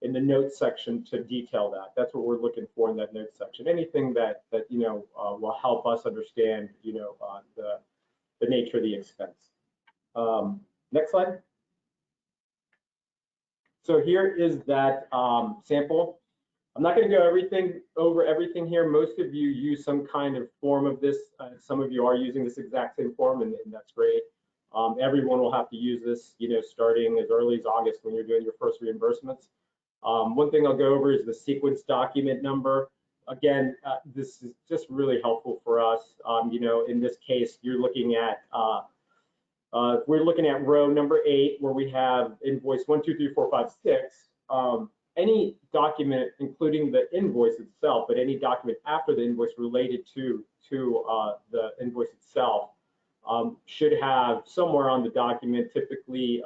in the notes section, to detail that. That's what we're looking for in that notes section. Anything that will help us understand, the nature of the expense. Next slide. So here is that sample. I'm not going to go over everything here. Most of you use some kind of form of this. Some of you are using this exact same form, and that's great. Everyone will have to use this, starting as early as August when you're doing your first reimbursements. One thing I'll go over is the sequence document number. Again, this is just really helpful for us. In this case, you're looking at, we're looking at row number 8, where we have invoice 1, 2, 3, 4, 5, 6. Any document, including the invoice itself, but any document after the invoice related to the invoice itself, should have somewhere on the document, typically,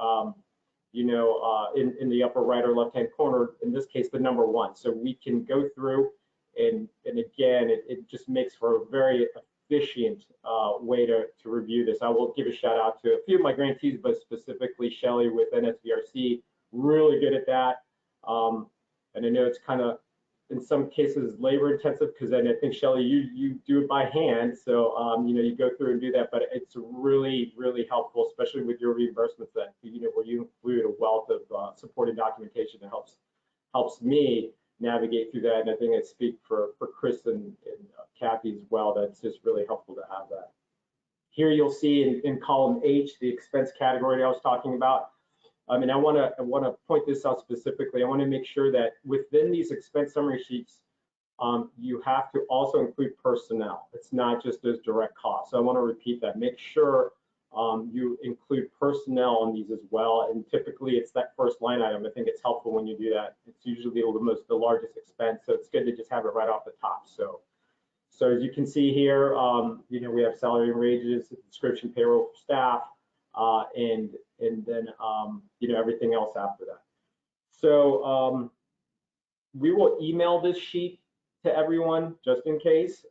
in the upper right or left-hand corner, in this case, the number 1. So we can go through and again, it just makes for a very efficient way to review this. I will give a shout out to a few of my grantees, but specifically Shelly with NSVRC, really good at that. And I know it's kind of, in some cases, labor intensive, because then I think, Shelly, you do it by hand. So, you go through and do that, but it's really, really helpful, especially with your reimbursements that, where you include a wealth of supporting documentation that helps me navigate through that. And I think I speak for Chris and Kathy as well. That's just really helpful to have that. Here you'll see in column H, the expense category I was talking about. And I want to point this out specifically. I want to make sure that within these expense summary sheets, you have to also include personnel. It's not just those direct costs. So I want to repeat that. Make sure you include personnel on these as well. And typically, it's that first line item. I think it's helpful when you do that. It's usually the largest expense, so it's good to just have it right off the top. So as you can see here, we have salary and wages, subscription, payroll for staff, and then everything else after that. So we will email this sheet to everyone just in case.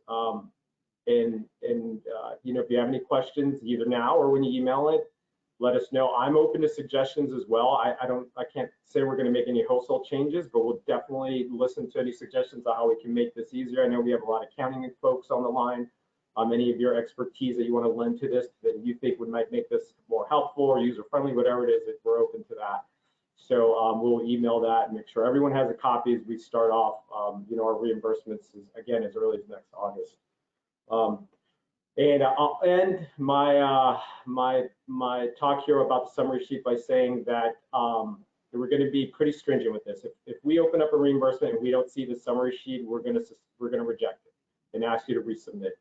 If you have any questions, either now or when you email it, let us know. I'm open to suggestions as well. I can't say we're going to make any wholesale changes, but we'll definitely listen to any suggestions on how we can make this easier. I know we have a lot of accounting folks on the line. Any of your expertise that you want to lend to this that you think might make this more helpful or user friendly, whatever it is, we're open to that. So we'll email that and make sure everyone has a copy as we start off. Our reimbursements again as early as next August. And I'll end my my talk here about the summary sheet by saying that we're going to be pretty stringent with this. If we open up a reimbursement and we don't see the summary sheet, we're going to reject it and ask you to resubmit.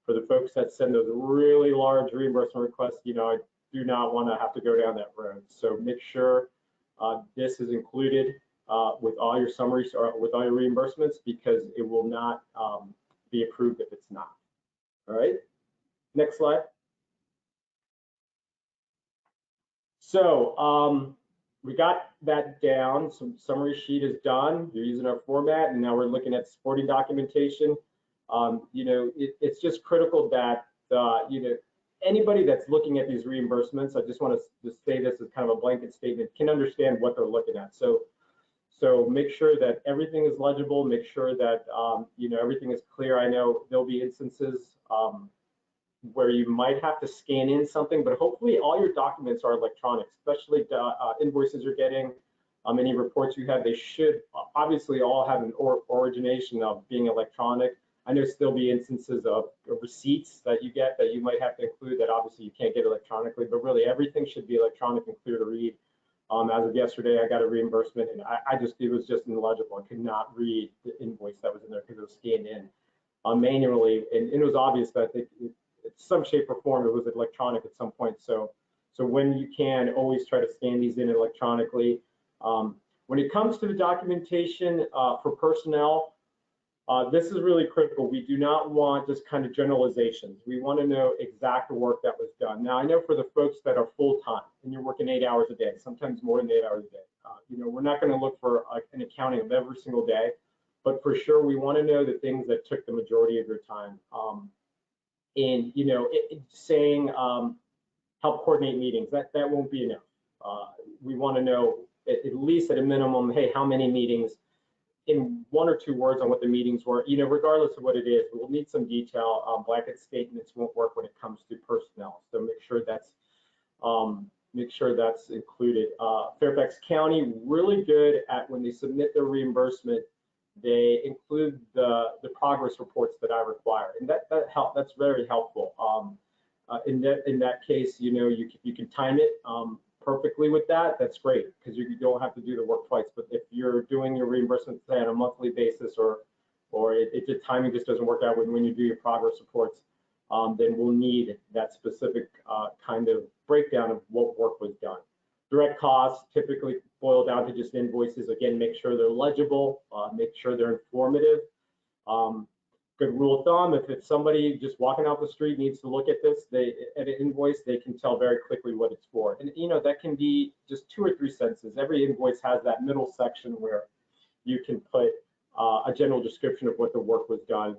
For the folks that send those really large reimbursement requests, I do not want to have to go down that road. So make sure this is included with all your summaries or with all your reimbursements, because it will not be approved if it's not. All right, next slide. So we got that down. Some summary sheet is done. You're using our format, and now we're looking at supporting documentation. It's just critical that anybody that's looking at these reimbursements, I just want to say this as kind of a blanket statement, can understand what they're looking at. So make sure that everything is legible. Make sure that everything is clear. I know there'll be instances where you might have to scan in something, but hopefully all your documents are electronic, especially invoices you're getting. Any reports you have, they should obviously all have an origination of being electronic. I know still be instances of receipts that you get that you might have to include that obviously you can't get electronically, but really everything should be electronic and clear to read. As of yesterday, I got a reimbursement and it was just illegible. I could not read the invoice that was in there because it was scanned in manually, and it was obvious that in some shape or form it was electronic at some point. So when you can, always try to scan these in electronically. When it comes to the documentation for personnel, this is really critical. We do not want just kind of generalizations. We want to know exact work that was done. Now, I know for the folks that are full-time and you're working 8 hours a day, sometimes more than 8 hours a day, we're not going to look for an accounting of every single day, but for sure we want to know the things that took the majority of your time. Saying help coordinate meetings, that won't be enough. We want to know at least at a minimum, hey, how many meetings, in 1 or 2 words on what the meetings were, regardless of what it is. We'll need some detail. Blanket statements won't work when it comes to personnel. So make sure that's included. Fairfax County, really good at when they submit their reimbursement, they include the progress reports that I require, and that's very helpful. in that case, you know, you can time it perfectly with that. That's great because you don't have to do the work twice. But if you're doing your reimbursement say on a monthly basis, or the timing just doesn't work out when you do your progress reports, then we'll need that specific kind of breakdown of what work was done. Direct costs typically boil down to just invoices. Again, make sure they're legible, make sure they're informative. Good rule of thumb, if somebody just walking off the street needs to look at this, at an invoice, they can tell very quickly what it's for. And you know, that can be just 2 or 3 sentences. Every invoice has that middle section where you can put a general description of what the work was done.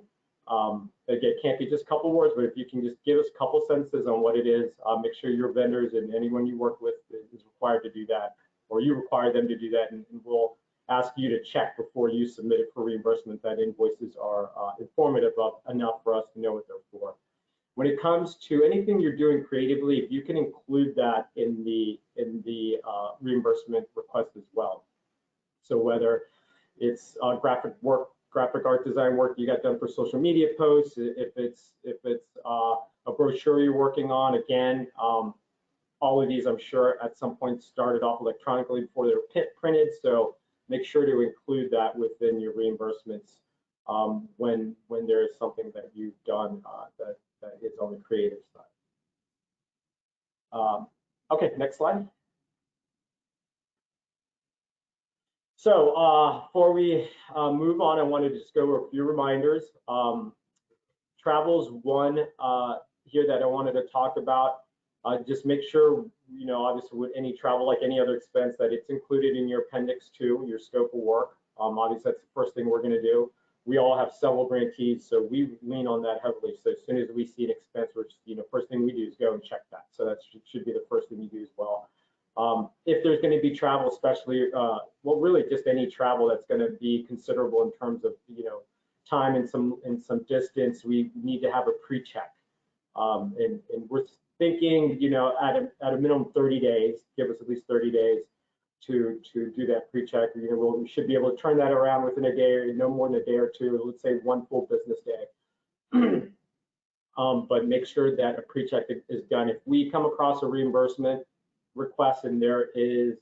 Again, it can't be just a couple words, but if you can just give us a couple sentences on what it is, make sure your vendors and anyone you work with is required to do that, or you require them to do that, and we'll ask you to check before you submit it for reimbursement that invoices are informative enough for us to know what they're for. When it comes to anything you're doing creatively, if you can include that in the reimbursement request as well. So whether it's graphic art design work you got done for social media posts, if it's a brochure you're working on, again, all of these I'm sure at some point started off electronically before they were printed, so make sure to include that within your reimbursements when there is something that you've done that is on the creative side. Okay, next slide. So before we move on, I wanted to just go over a few reminders. Travel's one here that I wanted to talk about. Just make sure, you know, obviously with any travel, like any other expense, that it's included in your Appendix 2, your scope of work. Obviously, that's the first thing we're going to do. We all have several grantees, so we lean on that heavily. So as soon as we see an expense, we're just, you know, first thing we do is go and check that. So that should be the first thing you do as well. If there's going to be travel, especially, well, really just any travel that's going to be considerable in terms of, you know, time and some distance, we need to have a pre-check. And we're thinking, you know, at a minimum 30 days, give us at least 30 days to do that pre-check. You know, we should be able to turn that around within a day, or no more than a day or two, let's say 1 full business day. But make sure that a pre-check is done. If we come across a reimbursement request and there is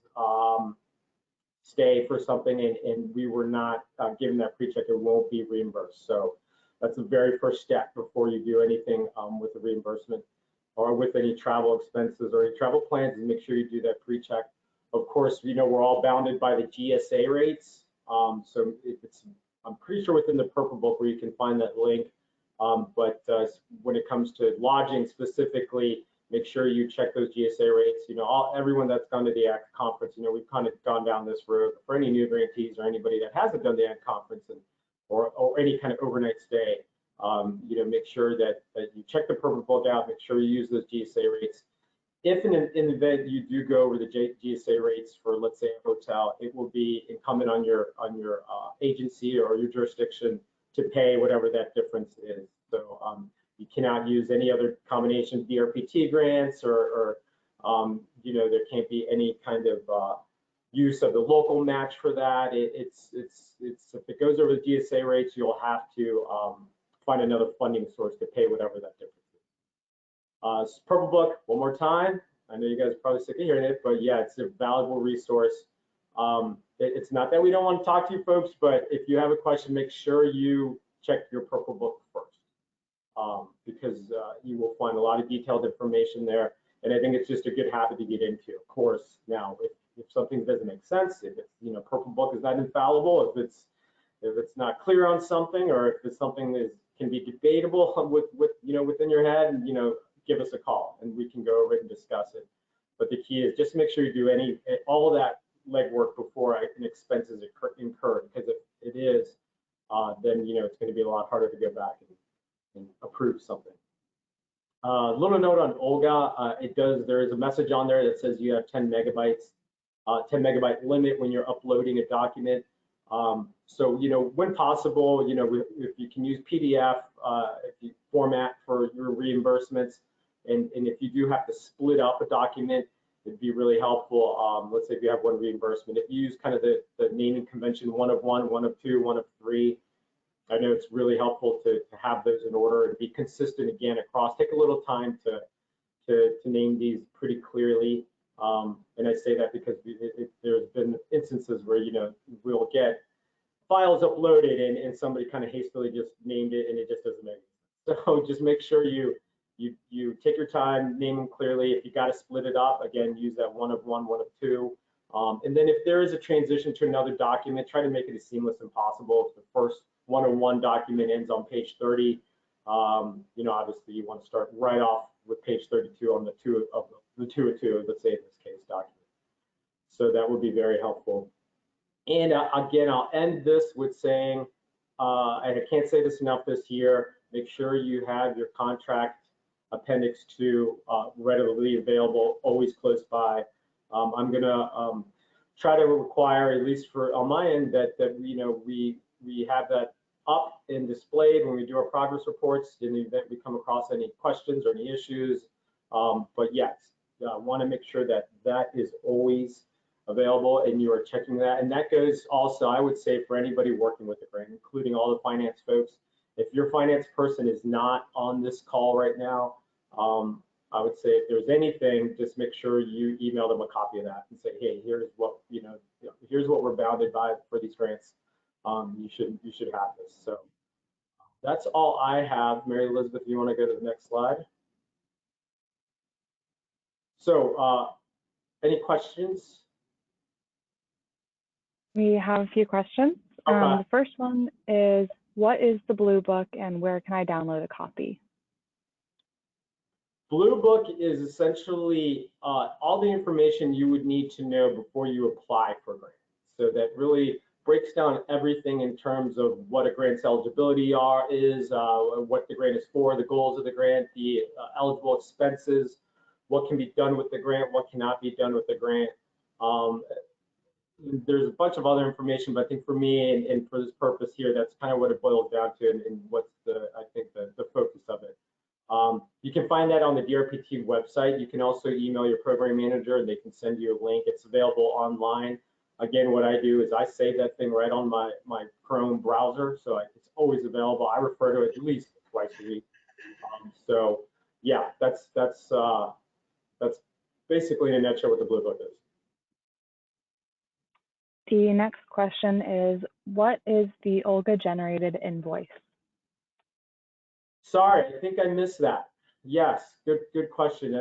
stay for something and we were not given that pre-check, it won't be reimbursed. So that's the very first step before you do anything with the reimbursement or with any travel expenses or any travel plans, is make sure you do that pre-check. Of course, you know, we're all bounded by the GSA rates. So I'm pretty sure within the purple book where you can find that link. But when it comes to lodging specifically, make sure you check those GSA rates. You know, everyone that's gone to the ACT conference, you know, we've kind of gone down this road. For any new grantees or anybody that hasn't done the ACT conference or any kind of overnight stay, you know, make sure that you check the purple book out, make sure you use those GSA rates. If in the event you do go over the GSA rates for, let's say, a hotel, it will be incumbent on your agency or your jurisdiction to pay whatever that difference is. So you cannot use any other combinations, DRPT grants, or you know, there can't be any kind of use of the local match for that. It's if it goes over the GSA rates, you'll have to find another funding source to pay whatever that difference is. Purple book, one more time. I know you guys are probably sick of hearing it, but yeah, it's a valuable resource. It's not that we don't want to talk to you folks, but if you have a question, make sure you check your purple book first, because you will find a lot of detailed information there. And I think it's just a good habit to get into. Of course, now if something doesn't make sense, if it's, you know, purple book is not infallible, if it's not clear on something, or if it's something that can be debatable with you know, within your head, and you know, give us a call and we can go over it and discuss it. But the key is just make sure you do all of that legwork before an expense is incurred, because if it is, then you know, it's going to be a lot harder to go back and approve something. Little note on Olga, there is a message on there that says you have 10 megabytes, 10 megabyte limit when you're uploading a document. So, you know, when possible, you know, if you can use PDF, if you format for your reimbursements, and if you do have to split up a document, it'd be really helpful. Let's say if you have one reimbursement, if you use kind of the naming convention, one of one, one of two, one of three, I know it's really helpful to have those in order and be consistent again across. Take a little time to to name these pretty clearly. And I say that because there's been instances where, we'll get files uploaded and somebody kind of hastily just named it and it just doesn't make sense. So just make sure you take your time, name them clearly. If you got to split it up, again, use that one of one, one of two. And then if there is a transition to another document, try to make it as seamless as possible. If the first 101 document ends on page 30, obviously you want to start right off with page 32 on the 202, let's say in this case, document. So that would be very helpful. And again, I'll end this with saying, and I can't say this enough this year, make sure you have your contract Appendix 2 readily available, always close by. I'm gonna try to require, at least on my end, that we have that up and displayed when we do our progress reports in the event we come across any questions or any issues. But yes, I want to make sure that that is always available and you are checking that. And that goes also, I would say, for anybody working with the grant, including all the finance folks. If your finance person is not on this call right now, I would say if there's anything, just make sure you email them a copy of that and say, hey, here's what here's what we're bounded by for these grants. You should have this. So that's all I have. Mary Elizabeth, you want to go to the next slide? So any questions? We have a few questions. Okay. The first one is, what is the Blue Book and where can I download a copy? Blue Book is essentially all the information you would need to know before you apply for a grant. So that really breaks down everything in terms of what a grant's eligibility is, what the grant is for, the goals of the grant, the eligible expenses, what can be done with the grant, what cannot be done with the grant. There's a bunch of other information, but I think for me and for this purpose here, that's kind of what it boils down to and what's I think the focus of it. You can find that on the DRPT website. You can also email your program manager and they can send you a link. It's available online. Again, what I do is I save that thing right on my Chrome browser, so it's always available. I refer to it at least twice a week. So yeah, that's basically in a nutshell what the Blue Book is. The next question is, what is the Olga generated invoice? Sorry, I think I missed that. Yes, good question.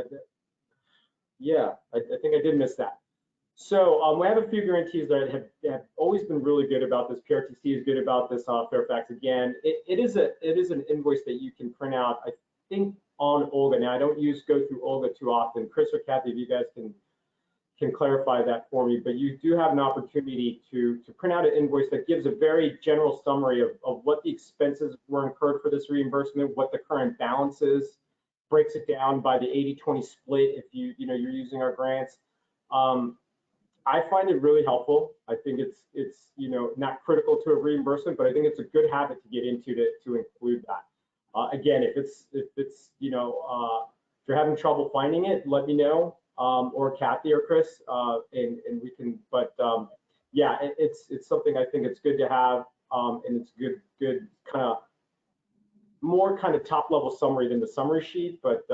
Yeah, I think I did miss that. So we have a few guarantees that have always been really good about this. PRTC is good about this. Fairfax again. It is an invoice that you can print out. I think on Olga. Now I don't go through Olga too often. Chris or Kathy, if you guys can clarify that for me, but you do have an opportunity to print out an invoice that gives a very general summary of what the expenses were incurred for this reimbursement, what the current balance is, breaks it down by the 80-20 split if you're using our grants. I find it really helpful. I think it's not critical to a reimbursement, but I think it's a good habit to get into to include that. Again, if you're having trouble finding it, let me know. Or Kathy or Chris, and we can. But yeah, it's something I think it's good to have, and it's good more top level summary than the summary sheet. But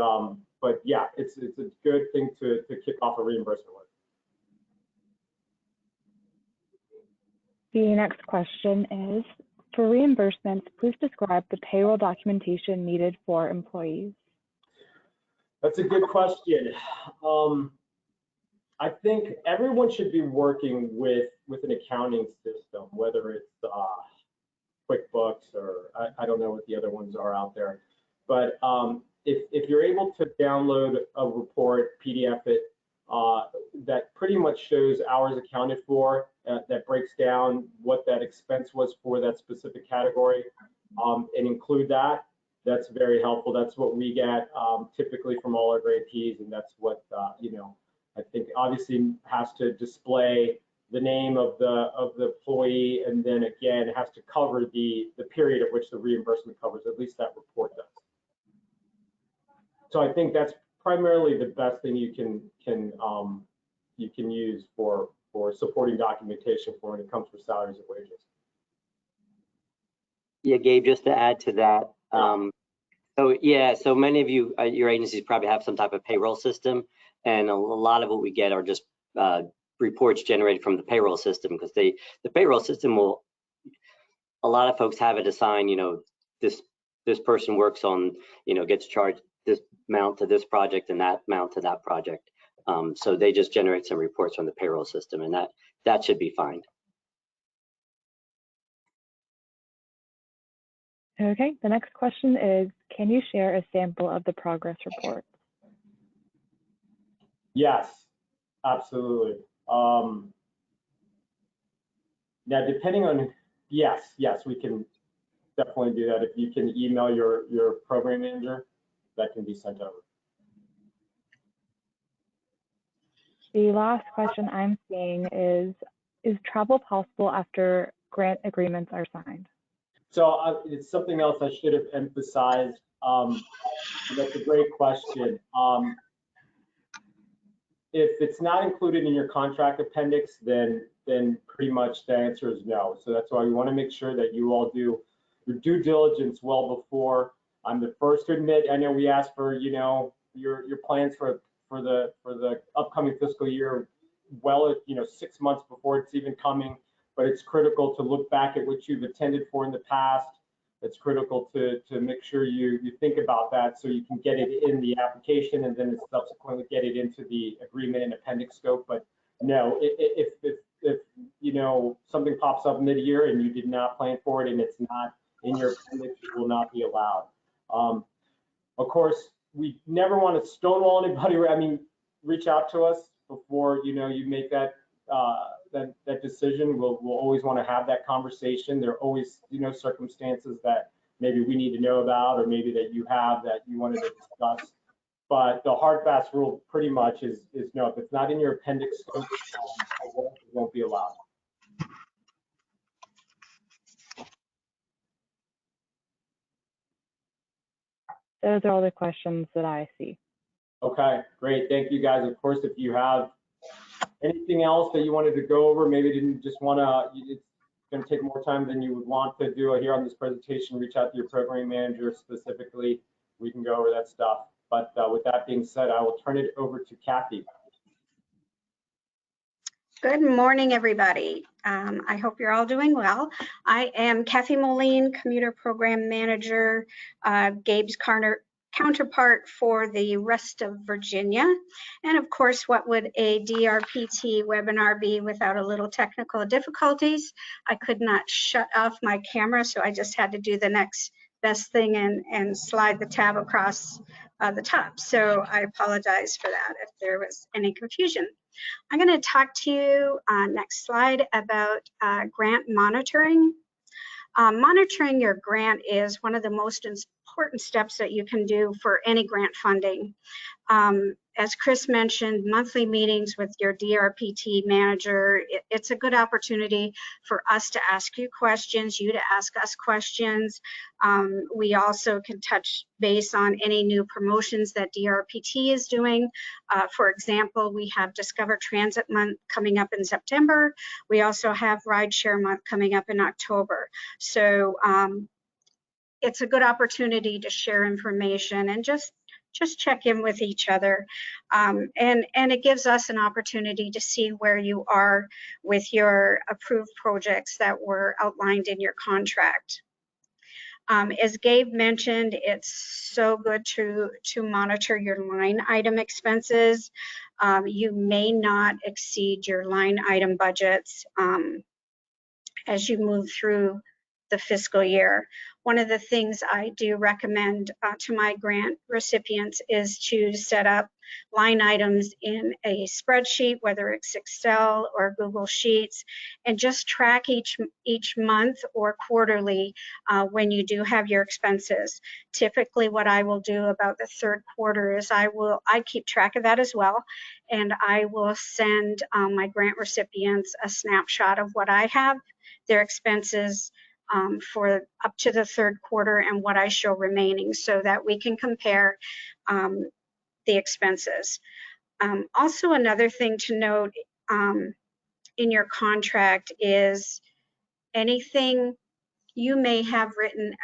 yeah, it's a good thing to kick off a reimbursement with. The next question is, for reimbursements, please describe the payroll documentation needed for employees. That's a good question. I think everyone should be working with an accounting system, whether it's QuickBooks or I don't know what the other ones are out there. But if you're able to download a report, PDF it, that pretty much shows hours accounted for, that breaks down what that expense was for that specific category, and include that. That's very helpful. That's what we get typically from all our grantees, and that's what I think obviously has to display the name of the employee, and then again it has to cover the period of which the reimbursement covers. At least that report does. So I think that's primarily the best thing you can use for supporting documentation for when it comes to salaries and wages. Yeah, Gabe, just to add to that, so So yeah, so many of you, your agencies probably have some type of payroll system, and a lot of what we get are just reports generated from the payroll system, because the payroll system will, a lot of folks have it assigned, you know, this person works on, you know, gets charged this amount to this project and that amount to that project. So they just generate some reports from the payroll system, and that should be fine. Okay, the next question is, can you share a sample of the progress report? Yes, absolutely. Now, depending on, yes, we can definitely do that. If you can email your program manager, that can be sent over. The last question I'm seeing is travel possible after grant agreements are signed? So it's something else I should have emphasized. That's a great question. If it's not included in your contract appendix, then pretty much the answer is no. So that's why we want to make sure that you all do your due diligence well before. I'm the first to admit, I know we asked for, you know, your plans for the upcoming fiscal year, well, you know, 6 months before it's even coming. But it's critical to look back at what you've attended for in the past. It's critical to make sure you think about that so you can get it in the application and then subsequently get it into the agreement and appendix scope. But no, if you know, something pops up mid-year and you did not plan for it and it's not in your appendix, it will not be allowed. Of course, we never want to stonewall anybody. I mean, reach out to us before, you know, you make that that decision. We'll always want to have that conversation. There are always, you know, circumstances that maybe we need to know about, or maybe that you have that you wanted to discuss. But the hard fast rule pretty much is no, if it's not in your appendix, it won't be allowed. Those are all the questions that I see. Okay, great. Thank you guys. Of course, if you have anything else that you wanted to go over, maybe didn't just want to, it's going to take more time than you would want to do here on this presentation, reach out to your program manager specifically. We can go over that stuff. But with that being said, I will turn it over to Kathy. Good morning, everybody. I hope you're all doing well. I am Kathy Moline, Commuter Program Manager, Gabe's counterpart for the rest of Virginia. And of course, what would a DRPT webinar be without a little technical difficulties? I could not shut off my camera, so I just had to do the next best thing and slide the tab across the top. So I apologize for that if there was any confusion. I'm going to talk to you, next slide, about grant monitoring. Monitoring your grant is one of the most important steps that you can do for any grant funding. As Chris mentioned, monthly meetings with your DRPT manager, it's a good opportunity for us to ask you questions, you to ask us questions. We also can touch base on any new promotions that DRPT is doing. For example, we have Discover Transit Month coming up in September. We also have Rideshare Month coming up in October. So it's a good opportunity to share information and just check in with each other. And it gives us an opportunity to see where you are with your approved projects that were outlined in your contract. As Gabe mentioned, it's so good to monitor your line item expenses. You may not exceed your line item budgets as you move through the fiscal year. One of the things I do recommend to my grant recipients is to set up line items in a spreadsheet, whether it's Excel or Google Sheets, and just track each month or quarterly when you do have your expenses. Typically what I will do about the third quarter is I keep track of that as well, and I will send my grant recipients a snapshot of what I have, their expenses for up to the third quarter and what I show remaining, so that we can compare the expenses. Also, another thing to note in your contract is anything you may have written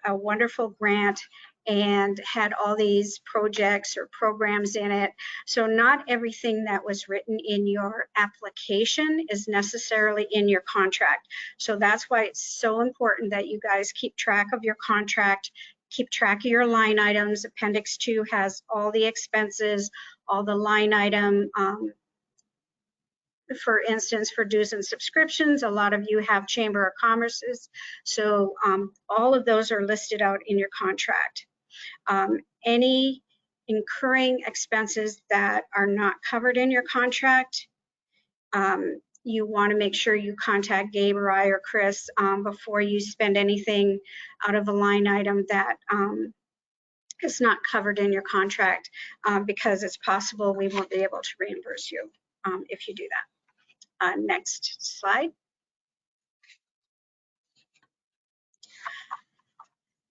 a wonderful grant and had all these projects or programs in it. So not everything that was written in your application is necessarily in your contract. So that's why it's so important that you guys keep track of your contract, keep track of your line items. Appendix 2 has all the expenses, all the line item. For instance, for dues and subscriptions, a lot of you have Chamber of Commerce's. So all of those are listed out in your contract. Any incurring expenses that are not covered in your contract, you want to make sure you contact Gabe or I or Chris before you spend anything out of a line item that is not covered in your contract, because it's possible we won't be able to reimburse you if you do that. Next slide.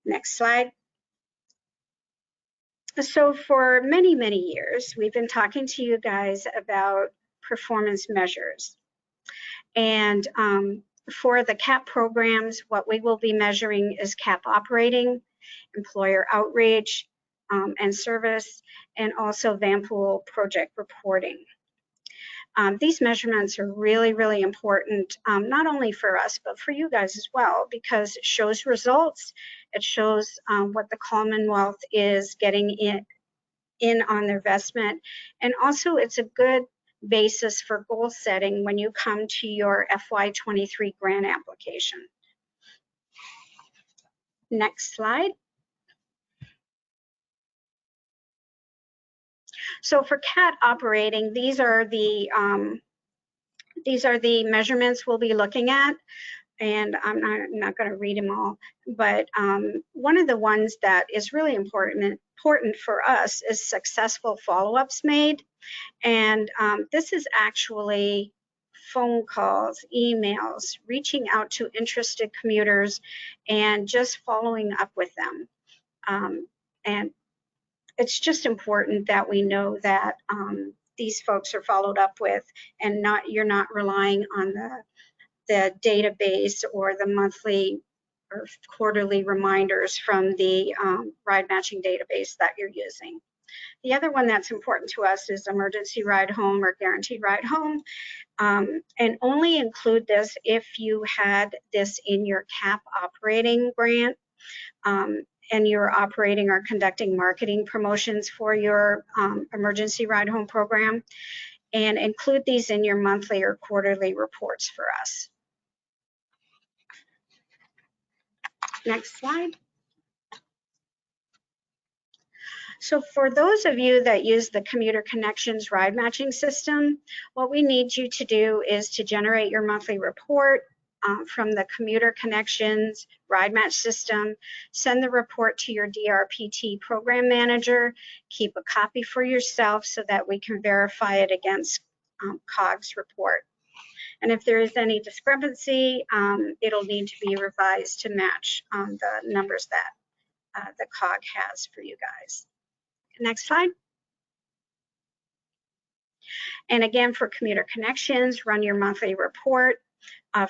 Next slide. So for many, many years, we've been talking to you guys about performance measures. And for the CAP programs, what we will be measuring is CAP operating, employer outreach and service, and also Vanpool project reporting. These measurements are really, really important, not only for us, but for you guys as well, because it shows results. It shows what the Commonwealth is getting in on their investment. And also it's a good basis for goal setting when you come to your FY23 grant application. Next slide. So for CAT operating, these are the measurements we'll be looking at, and I'm not going to read them all, but one of the ones that is really important for us is successful follow-ups made, and this is actually phone calls, emails, reaching out to interested commuters, and just following up with them. And it's just important that we know that these folks are followed up with, and you're not relying on the database or the monthly or quarterly reminders from the ride matching database that you're using. The other one that's important to us is emergency ride home or guaranteed ride home, and only include this if you had this in your CAP operating grant, and you're operating or conducting marketing promotions for your emergency ride home program, and include these in your monthly or quarterly reports for us. Next slide. So for those of you that use the Commuter Connections ride matching system, what we need you to do is to generate your monthly report from the Commuter Connections ride match system, send the report to your DRPT program manager, keep a copy for yourself so that we can verify it against COG's report. And if there is any discrepancy, it'll need to be revised to match the numbers that the COG has for you guys. Next slide. And again, for Commuter Connections, run your monthly report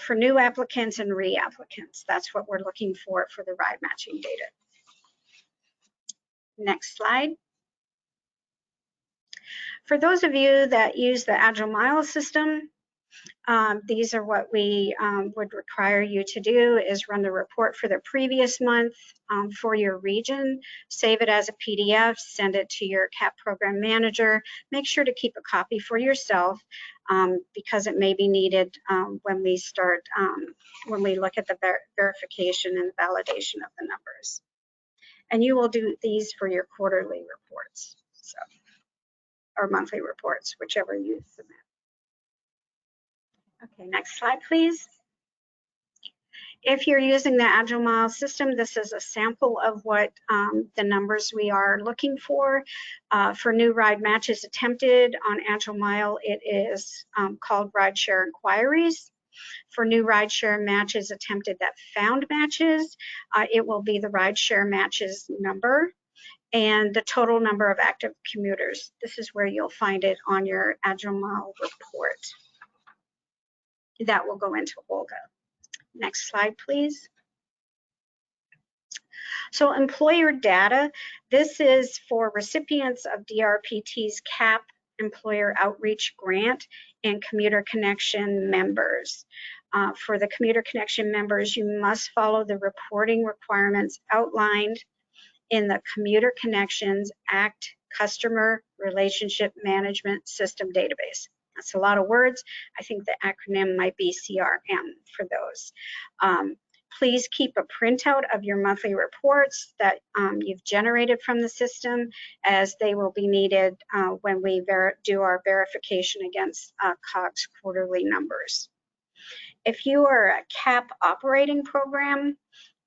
for new applicants and re-applicants. That's what we're looking for the ride matching data. Next slide. For those of you that use the Agile Mile system, these are what we would require you to do is run the report for the previous month for your region, save it as a PDF, send it to your CAP program manager. Make sure to keep a copy for yourself because it may be needed when we start, when we look at the verification and validation of the numbers. And you will do these for your quarterly reports, so, or monthly reports, whichever you submit. Okay, next slide, please. If you're using the Agile Mile system, this is a sample of what the numbers we are looking for. For new ride matches attempted on Agile Mile, it is called Rideshare inquiries. For new Rideshare matches attempted that found matches, it will be the Rideshare matches number and the total number of active commuters. This is where you'll find it on your Agile Mile report. That will go into Olga. Next slide, please. So employer data, this is for recipients of DRPT's CAP Employer Outreach Grant and Commuter Connection members. For the Commuter Connection members, you must follow the reporting requirements outlined in the Commuter Connections Act Customer Relationship Management System database. That's a lot of words. I think the acronym might be CRM for those. Please keep a printout of your monthly reports that you've generated from the system, as they will be needed when we do our verification against COGS quarterly numbers. If you are a CAP operating program,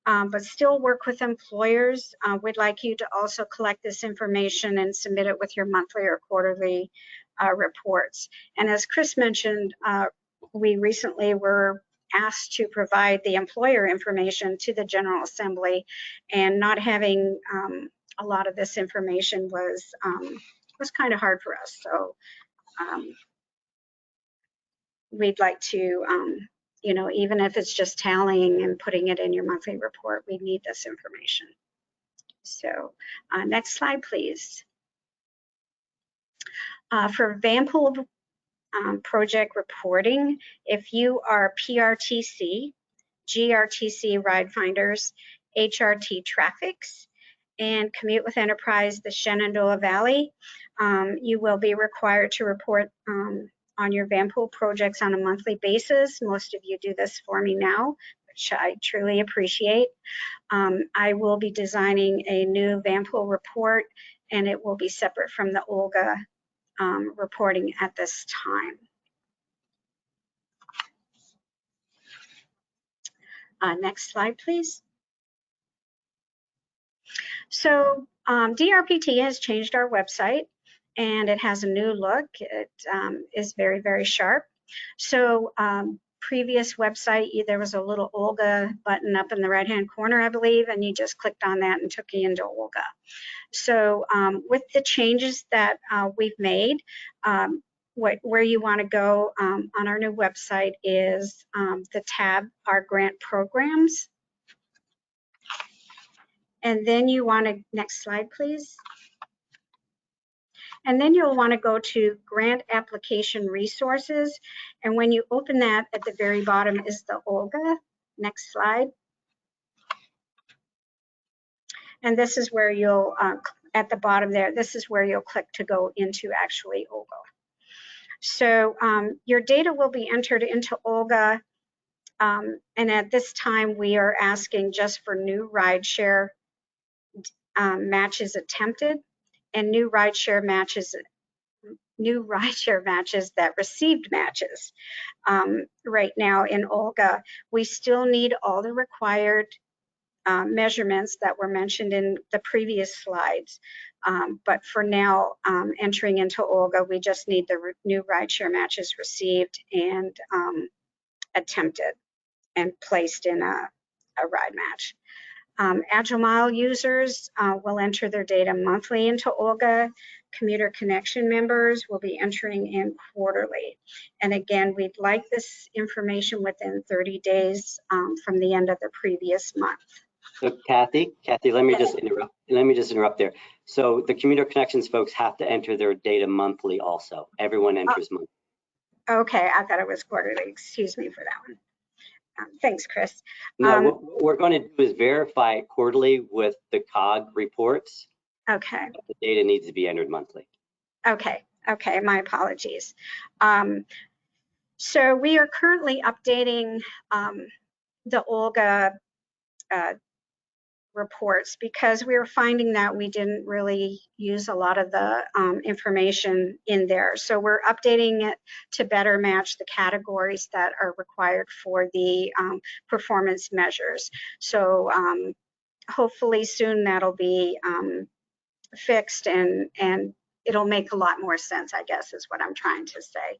but still work with employers, we'd like you to also collect this information and submit it with your monthly or quarterly reports. And as Chris mentioned, we recently were asked to provide the employer information to the General Assembly, and not having a lot of this information was kind of hard for us. So we'd like to, you know, even if it's just tallying and putting it in your monthly report, we need this information. So next slide, please. For VAMPL project reporting, if you are PRTC, GRTC Ride Finders, HRT Traffics, and Commute with Enterprise, the Shenandoah Valley, you will be required to report on your VAMPL projects on a monthly basis. Most of you do this for me now, which I truly appreciate. I will be designing a new VAMPL report, and it will be separate from the OLGA reporting at this time. Next slide, please. So DRPT has changed our website, and it has a new look. It is very, very sharp. So previous website, there was a little OLGA button up in the right-hand corner, I believe, and you just clicked on that and took you into OLGA. So with the changes that we've made, where you want to go on our new website is the tab, our grant programs. And then you want to, next slide, please. And then you'll want to go to grant application resources. And when you open that, at the very bottom is the OLGA. Next slide. And this is where you'll, at the bottom there, this is where you'll click to go into actually OLGA. So your data will be entered into OLGA. And at this time, we are asking just for new rideshare matches attempted and new rideshare matches that received matches. Right now in OLGA, we still need all the required measurements that were mentioned in the previous slides. But for now, entering into OLGA, we just need the new rideshare matches received and attempted and placed in a ride match. Agile Mile users will enter their data monthly into OLGA. Commuter Connection members will be entering in quarterly. And again, we'd like this information within 30 days from the end of the previous month. So Kathy, let me just interrupt there. So the Commuter Connections folks have to enter their data monthly also. Everyone enters monthly. Okay, I thought it was quarterly. Excuse me for that one. Thanks, Chris. No, what we're going to do is verify it quarterly with the COG reports. Okay. But the data needs to be entered monthly. Okay, my apologies. So we are currently updating the OLGA reports because we were finding that we didn't really use a lot of the information in there. So we're updating it to better match the categories that are required for the performance measures. So hopefully soon that'll be fixed and it'll make a lot more sense, I guess, is what I'm trying to say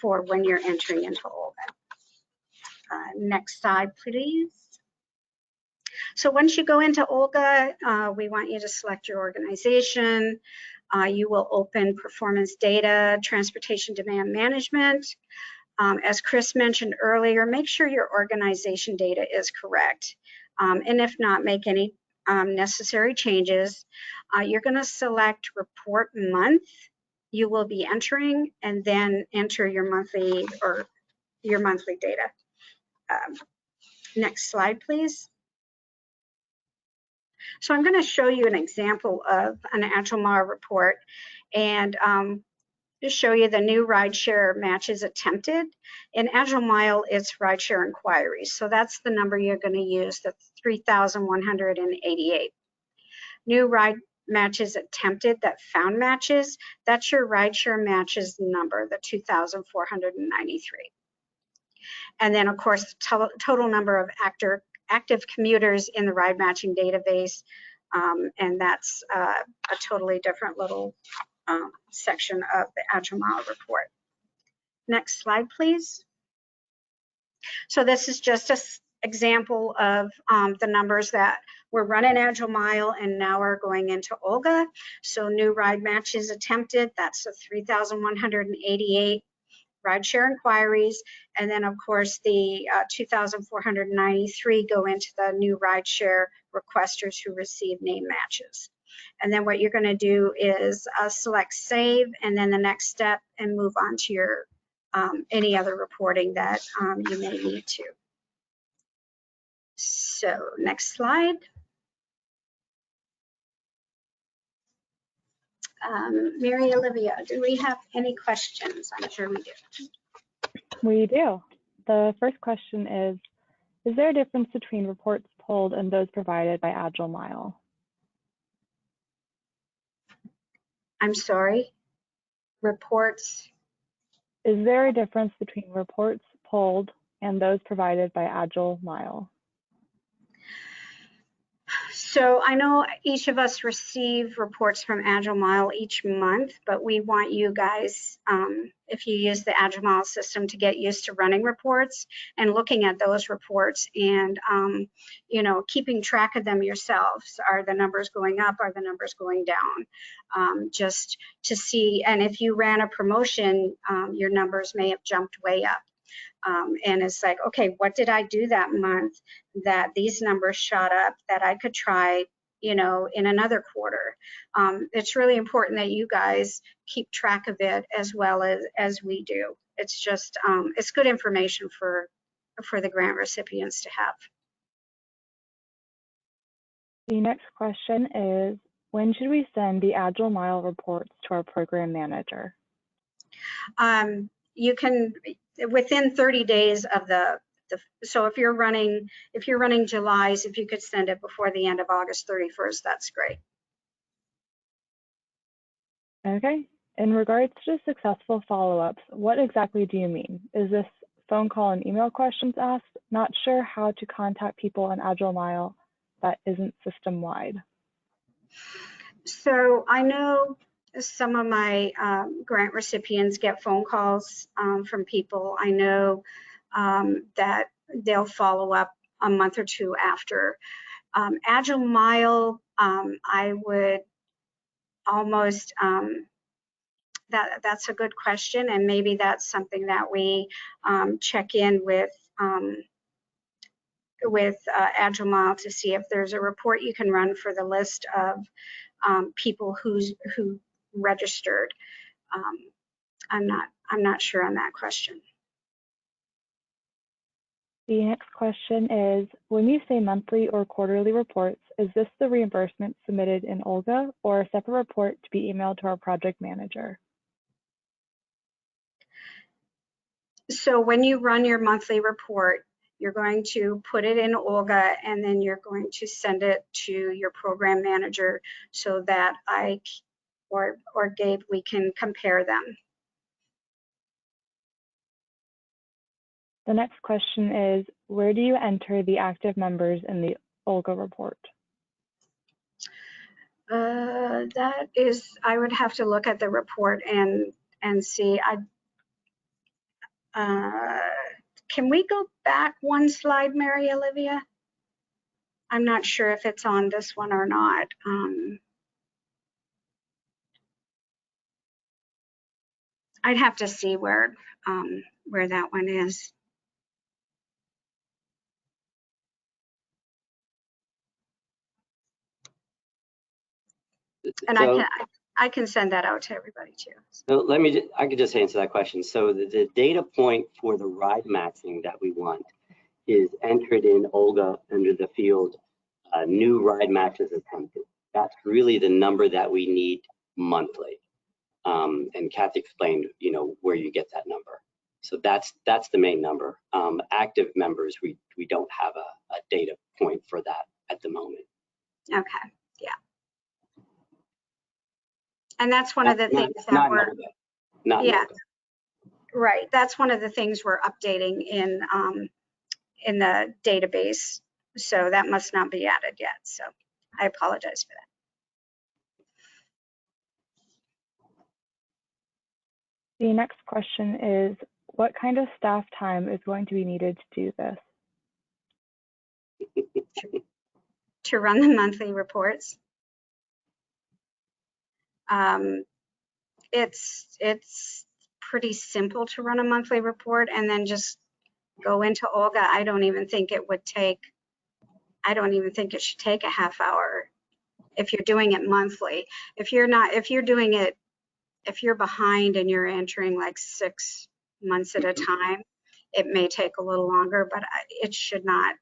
for when you're entering into OLGA. Next slide, please. So once you go into OLGA, we want you to select your organization. You will open performance data, transportation demand management. As Chris mentioned earlier, make sure your organization data is correct. and if not, make any necessary changes. You're going to select report month you will be entering, and then enter your monthly data. Next slide, please. So I'm going to show you an example of an Agile model report, and just show you the new rideshare matches attempted. In Agile Mile, it's rideshare inquiries. So that's the number you're going to use, the 3,188. New ride matches attempted that found matches, that's your rideshare matches number, the 2,493. And then, of course, the total number of active commuters in the ride matching database, and that's a totally different little section of the Agile Mile report. Next slide, please. So this is just an example of the numbers that we're running Agile Mile and now are going into Olga. So new ride matches attempted, that's a 3,188 rideshare inquiries. And then of course the 2,493 go into the new rideshare requesters who receive name matches. And then what you're going to do is select save, and then the next step, and move on to your any other reporting that you may need to. So next slide. Mary Olivia, do we have any questions? I'm sure we do. We do. The first question is there a difference between reports pulled and those provided by Agile Mile? I'm sorry, reports. Is there a difference between reports pulled and those provided by Agile Mile? So I know each of us receive reports from Agile Mile each month, but we want you guys, if you use the Agile Mile system, to get used to running reports and looking at those reports and, you know, keeping track of them yourselves. Are the numbers going up? Are the numbers going down? Just to see, and if you ran a promotion, your numbers may have jumped way up. And it's like, okay, what did I do that month that these numbers shot up that I could try, you know, in another quarter? It's really important that you guys keep track of it as well as we do. It's just, it's good information for the grant recipients to have. The next question is, when should we send the Agile Mile reports to our program manager? You can, within 30 days of so if you're running July's, if you could send it before the end of August 31st, that's great. Okay. In regards to successful follow-ups, what exactly do you mean? Is this phone call and email questions asked? Not sure how to contact people in Agile Mile that isn't system-wide. So I know some of my grant recipients get phone calls from people. I know that they'll follow up a month or two after. Agile Mile, I would almost, that's a good question, and maybe that's something that we check in with Agile Mile to see if there's a report you can run for the list of people who registered. I'm not sure on that question. The next question is, when you say monthly or quarterly reports, is this the reimbursement submitted in Olga or a separate report to be emailed to our project manager? So when you run your monthly report, you're going to put it in Olga, and then you're going to send it to your program manager so that I or Gabe, we can compare them. The next question is, where do you enter the active members in the Olga report? That is, I would have to look at the report and see. Can we go back one slide, Mary Olivia? I'm not sure if it's on this one or not. I'd have to see where that one is. And So, I can send that out to everybody too. so I could just answer that question. So the data point for the ride matching that we want is entered in Olga under the field new ride matches attempted. That's really the number that we need monthly. And Kathy explained, where you get that number. So that's the main number. Active members, we don't have a data point for that at the moment. Okay, yeah. And that's one of the things that we're, yeah, right. That's one of the things we're updating in the database. So that must not be added yet. So I apologize for that. The next question is, what kind of staff time is going to be needed to do this? To run the monthly reports. It's pretty simple to run a monthly report and then just go into Olga. I don't even think it should take a half hour if you're doing it monthly. If you're behind and you're entering like 6 months at a time, it may take a little longer, but it should not.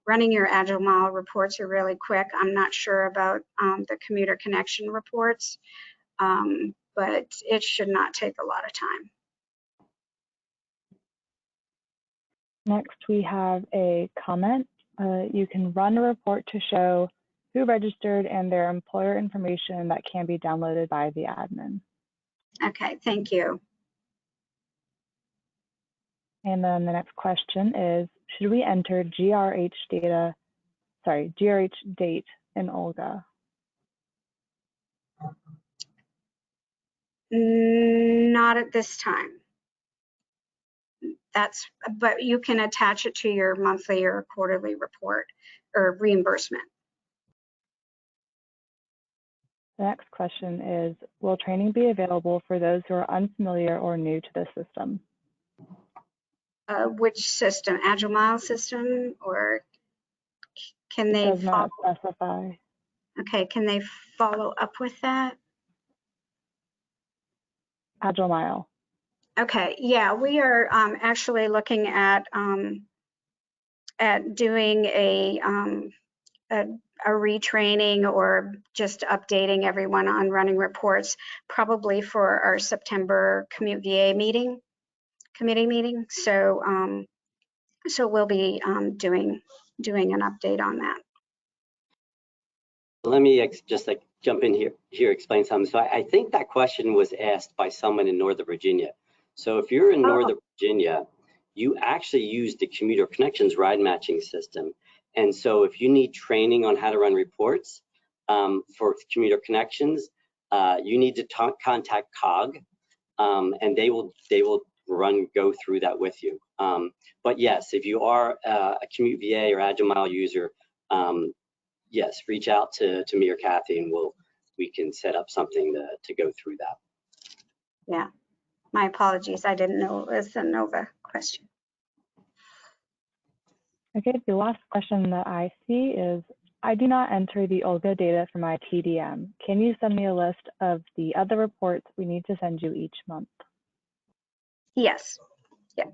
Running your Agile model reports are really quick. I'm not sure about the commuter connection reports, but it should not take a lot of time. Next, we have a comment. You can run a report to show who registered and their employer information that can be downloaded by the admin. Okay, thank you. And then the next question is, should we enter GRH date in Olga? Not at this time. But you can attach it to your monthly or quarterly report or reimbursement. The next question is, will training be available for those who are unfamiliar or new to the system? Which system? Agile Mile system, or can they? It does not specify. Okay, can they follow up with that? Agile Mile. Okay, yeah, we are actually looking at doing a retraining or just updating everyone on running reports, probably for our September Commute VA committee meeting. So so we'll be doing an update on that. Let me just jump in here, explain something. So I think that question was asked by someone in Northern Virginia. So if you're in Northern Virginia, you actually use the Commuter Connections ride matching system. And so if you need training on how to run reports for Commuter Connections, you need to contact COG, and they will go through that with you. But yes, if you are a Commute VA or Agile Mile user, yes, reach out to me or Kathy, and we can set up something to go through that. Yeah, my apologies. I didn't know it was a NOVA question. Okay, the last question that I see is, I do not enter the Olga data for my TDM. Can you send me a list of the other reports we need to send you each month? Yes. Yeah.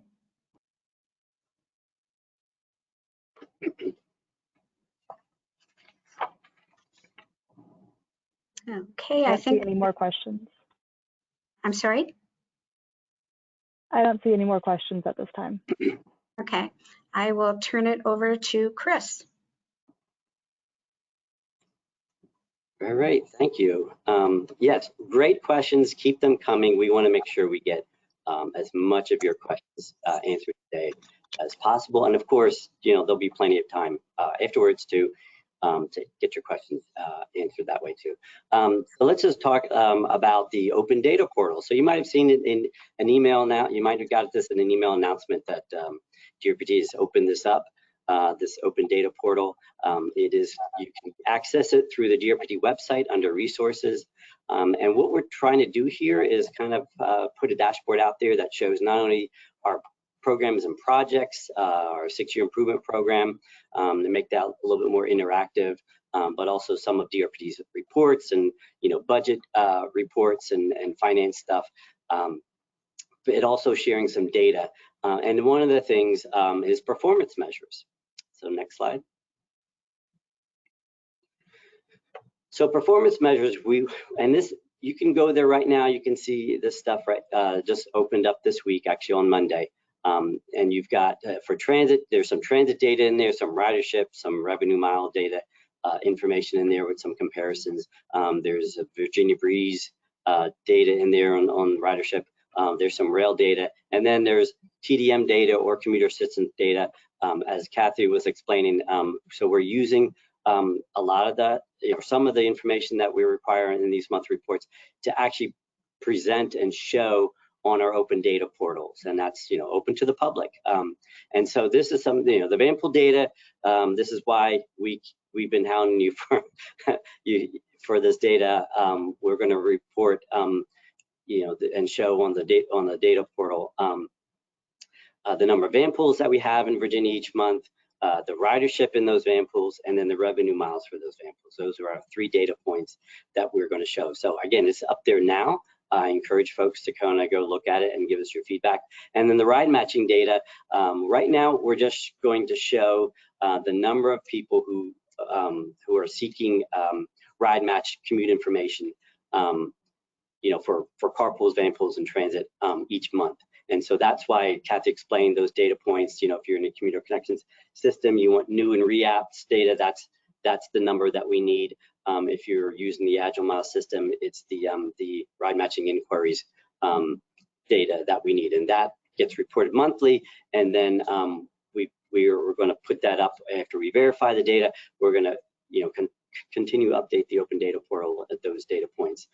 Okay, I think. Any more questions? I'm sorry? I don't see any more questions at this time. Okay, I will turn it over to Chris. All right, thank you. Yes, great questions. Keep them coming. We want to make sure we get as much of your questions answered today as possible. And of course, there'll be plenty of time afterwards to get your questions answered that way too. So let's just talk about the open data portal. So you might have seen it in an email now. You might have got this in an email announcement that GRPT has opened this up. This open data portal. You can access it through the GRPT website under resources. And what we're trying to do here is kind of put a dashboard out there that shows not only our programs and projects, our 6-year improvement program, to make that a little bit more interactive, but also some of DRPT's reports and budget reports and finance stuff. It also sharing some data, and one of the things is performance measures. So next slide. So performance measures, you can go there right now. You can see this stuff just opened up this week, actually on Monday. And you've got for transit, there's some transit data in there, some ridership, some revenue mile data information in there with some comparisons. There's a Virginia Breeze data in there on ridership. There's some rail data, and then there's TDM data or commuter assistance data, as Kathy was explaining. So we're using a lot of that, some of the information that we require in these month reports to actually present and show on our open data portals, and that's open to the public. And so this is some the Vanpool data. This is why we've been hounding you for this data. We're going to report and show on the data portal the number of van pools that we have in Virginia each month, the ridership in those van pools, and then the revenue miles for those van pools. Those are our 3 data points that we're going to show. So again, it's up there now. I encourage folks to kind of go look at it and give us your feedback. And then the ride matching data, right now we're just going to show the number of people who are seeking ride match commute information, for carpools, van pools, and transit each month. And so that's why Kathy explained those data points. If you're in a commuter connections system, you want new and re-apps data, that's the number that we need. If you're using the Agile mile system, it's the ride matching inquiries data that we need, and that gets reported monthly. And then we're going to put that up after we verify the data. We're going to continue to update the open data portal at those data points.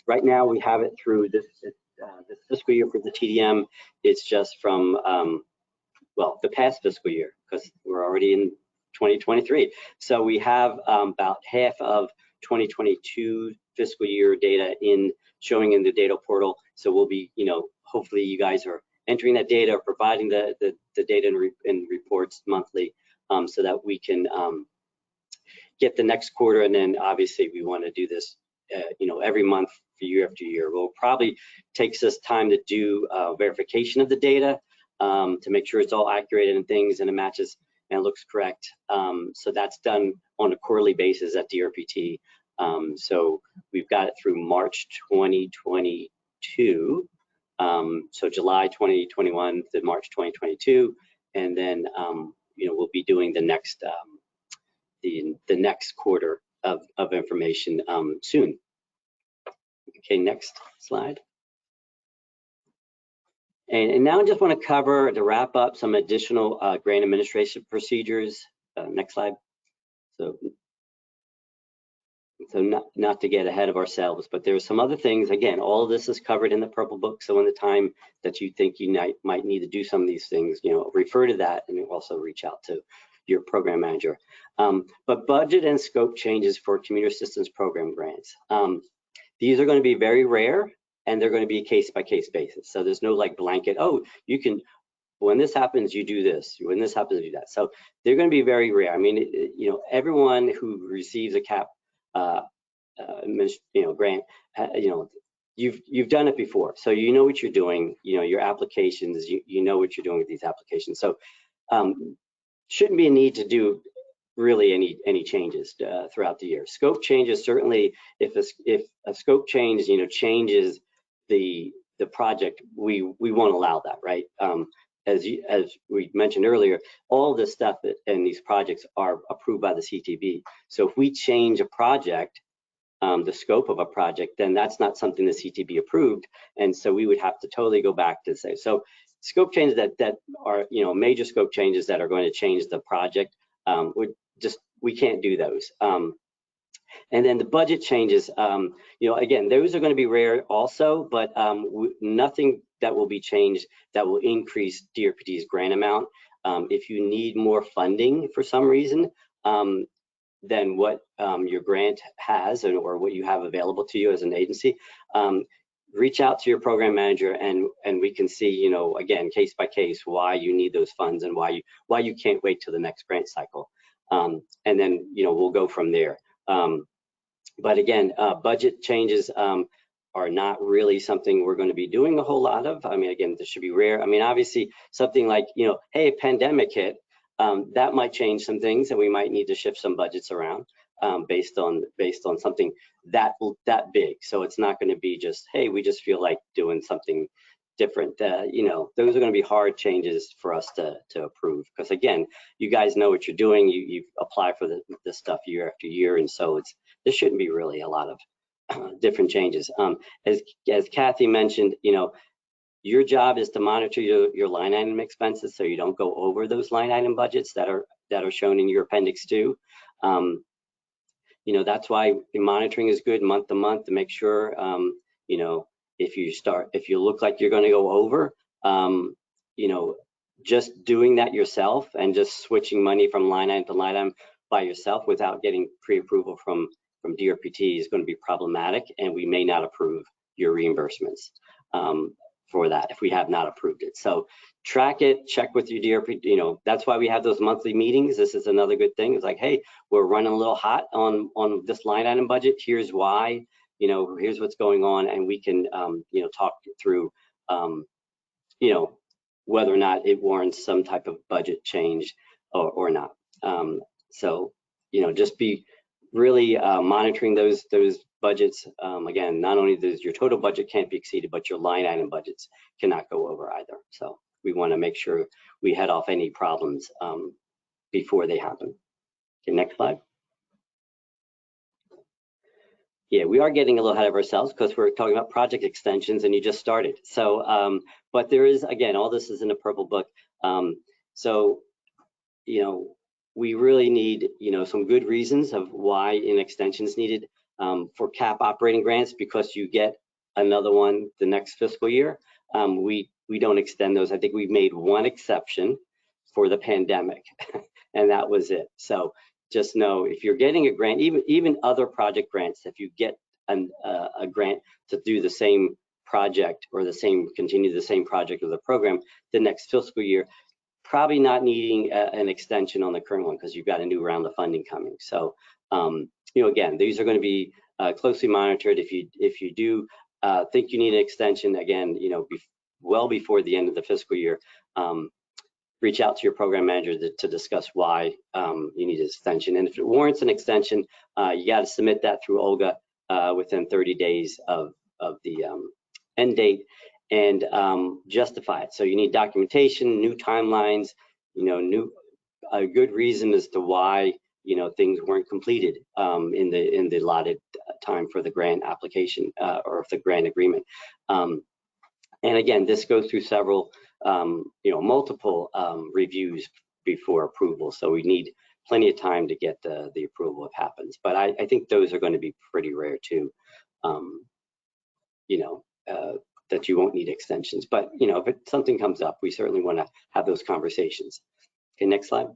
Right now we have it through this fiscal year for the TDM. It's just from the past fiscal year, because we're already in 2023. So we have about half of 2022 fiscal year data showing in the data portal. So we'll be, hopefully you guys are entering that data, providing the data and reports monthly, so that we can get the next quarter. And then obviously we want to do this, every month for year after year. Well, probably takes us time to do verification of the data to make sure it's all accurate and things, and it matches and it looks correct. So that's done on a quarterly basis at DRPT. So we've got it through March 2022. So July 2021 to March 2022, and then we'll be doing the next the next quarter of information soon. Okay, next slide. And now I just want to cover, to wrap up, some additional grant administration procedures. Next slide. So not to get ahead of ourselves, but there's some other things. Again, all of this is covered in the purple book. So in the time that you think you might need to do some of these things, refer to that, and also reach out to your program manager. But budget and scope changes for commuter assistance program grants. These are going to be very rare, and they're going to be a case-by-case basis. So there's no like blanket, oh, you can, when this happens, you do this. When this happens, you do that. So they're going to be very rare. I mean, everyone who receives a CAP, grant, you've done it before. So you know what you're doing. Your applications, you know what you're doing with these applications. So shouldn't be a need to do really any changes throughout the year. Scope changes, certainly, if a scope change changes the project, we won't allow that, right? As we mentioned earlier, all this stuff and these projects are approved by the CTB. So if we change a project, the scope of a project, then that's not something the CTB approved, and so we would have to totally go back to say. So scope changes that are major scope changes that are going to change the project, we can't do those. And then the budget changes, again, those are going to be rare also, but nothing that will be changed that will increase DRPT's grant amount. If you need more funding for some reason than what your grant has or what you have available to you as an agency, reach out to your program manager, and we can see, again, case by case, why you need those funds and why you can't wait till the next grant cycle. and then we'll go from there. But again, budget changes are not really something we're going to be doing a whole lot of. I mean, again, this should be rare. I mean, obviously, something like hey, pandemic hit, that might change some things, and we might need to shift some budgets around based on something that big. So it's not going to be just, hey, we just feel like doing something different. Those are going to be hard changes for us to approve, because again, you guys know what you're doing. You apply for this stuff year after year, and so there shouldn't be really a lot of different changes. As Kathy mentioned, your job is to monitor your line item expenses so you don't go over those line item budgets that are shown in your Appendix 2. That's why monitoring is good month to month to make sure, if you look like you're going to go over, just doing that yourself and just switching money from line item to line item by yourself without getting pre-approval from DRPT is going to be problematic, and we may not approve your reimbursements for that if we have not approved it. So track it, check with your DRPT. That's why we have those monthly meetings. This is another good thing. It's like, hey, we're running a little hot on this line item budget. Here's why. Here's what's going on, and we can talk through whether or not it warrants some type of budget change or not. So just be really monitoring those budgets. Again, not only does your total budget can't be exceeded, but your line item budgets cannot go over either. So we want to make sure we head off any problems before they happen. Okay, next slide. Yeah, we are getting a little ahead of ourselves because we're talking about project extensions and you just started. So, but there is, again, all this is in the purple book. So, we really need, some good reasons of why an extension is needed for CAP operating grants, because you get another one the next fiscal year. We don't extend those. I think we've made one exception for the pandemic, and that was it. So just know if you're getting a grant, even other project grants, if you get a grant to do the same project or continue the same project or the program the next fiscal year, probably not needing an extension on the current one because you've got a new round of funding coming. So, again, these are going to be closely monitored. If you do think you need an extension, again, well before the end of the fiscal year, reach out to your program manager to discuss why you need an extension. And if it warrants an extension, you got to submit that through Olga within 30 days of the end date, and justify it. So you need documentation, new timelines, a good reason as to why things weren't completed in the allotted time for the grant application or the grant agreement. And again, this goes through several, multiple reviews before approval. So we need plenty of time to get the approval if it happens. But I think those are going to be pretty rare too. That you won't need extensions. But if something comes up, we certainly want to have those conversations. Okay, next slide.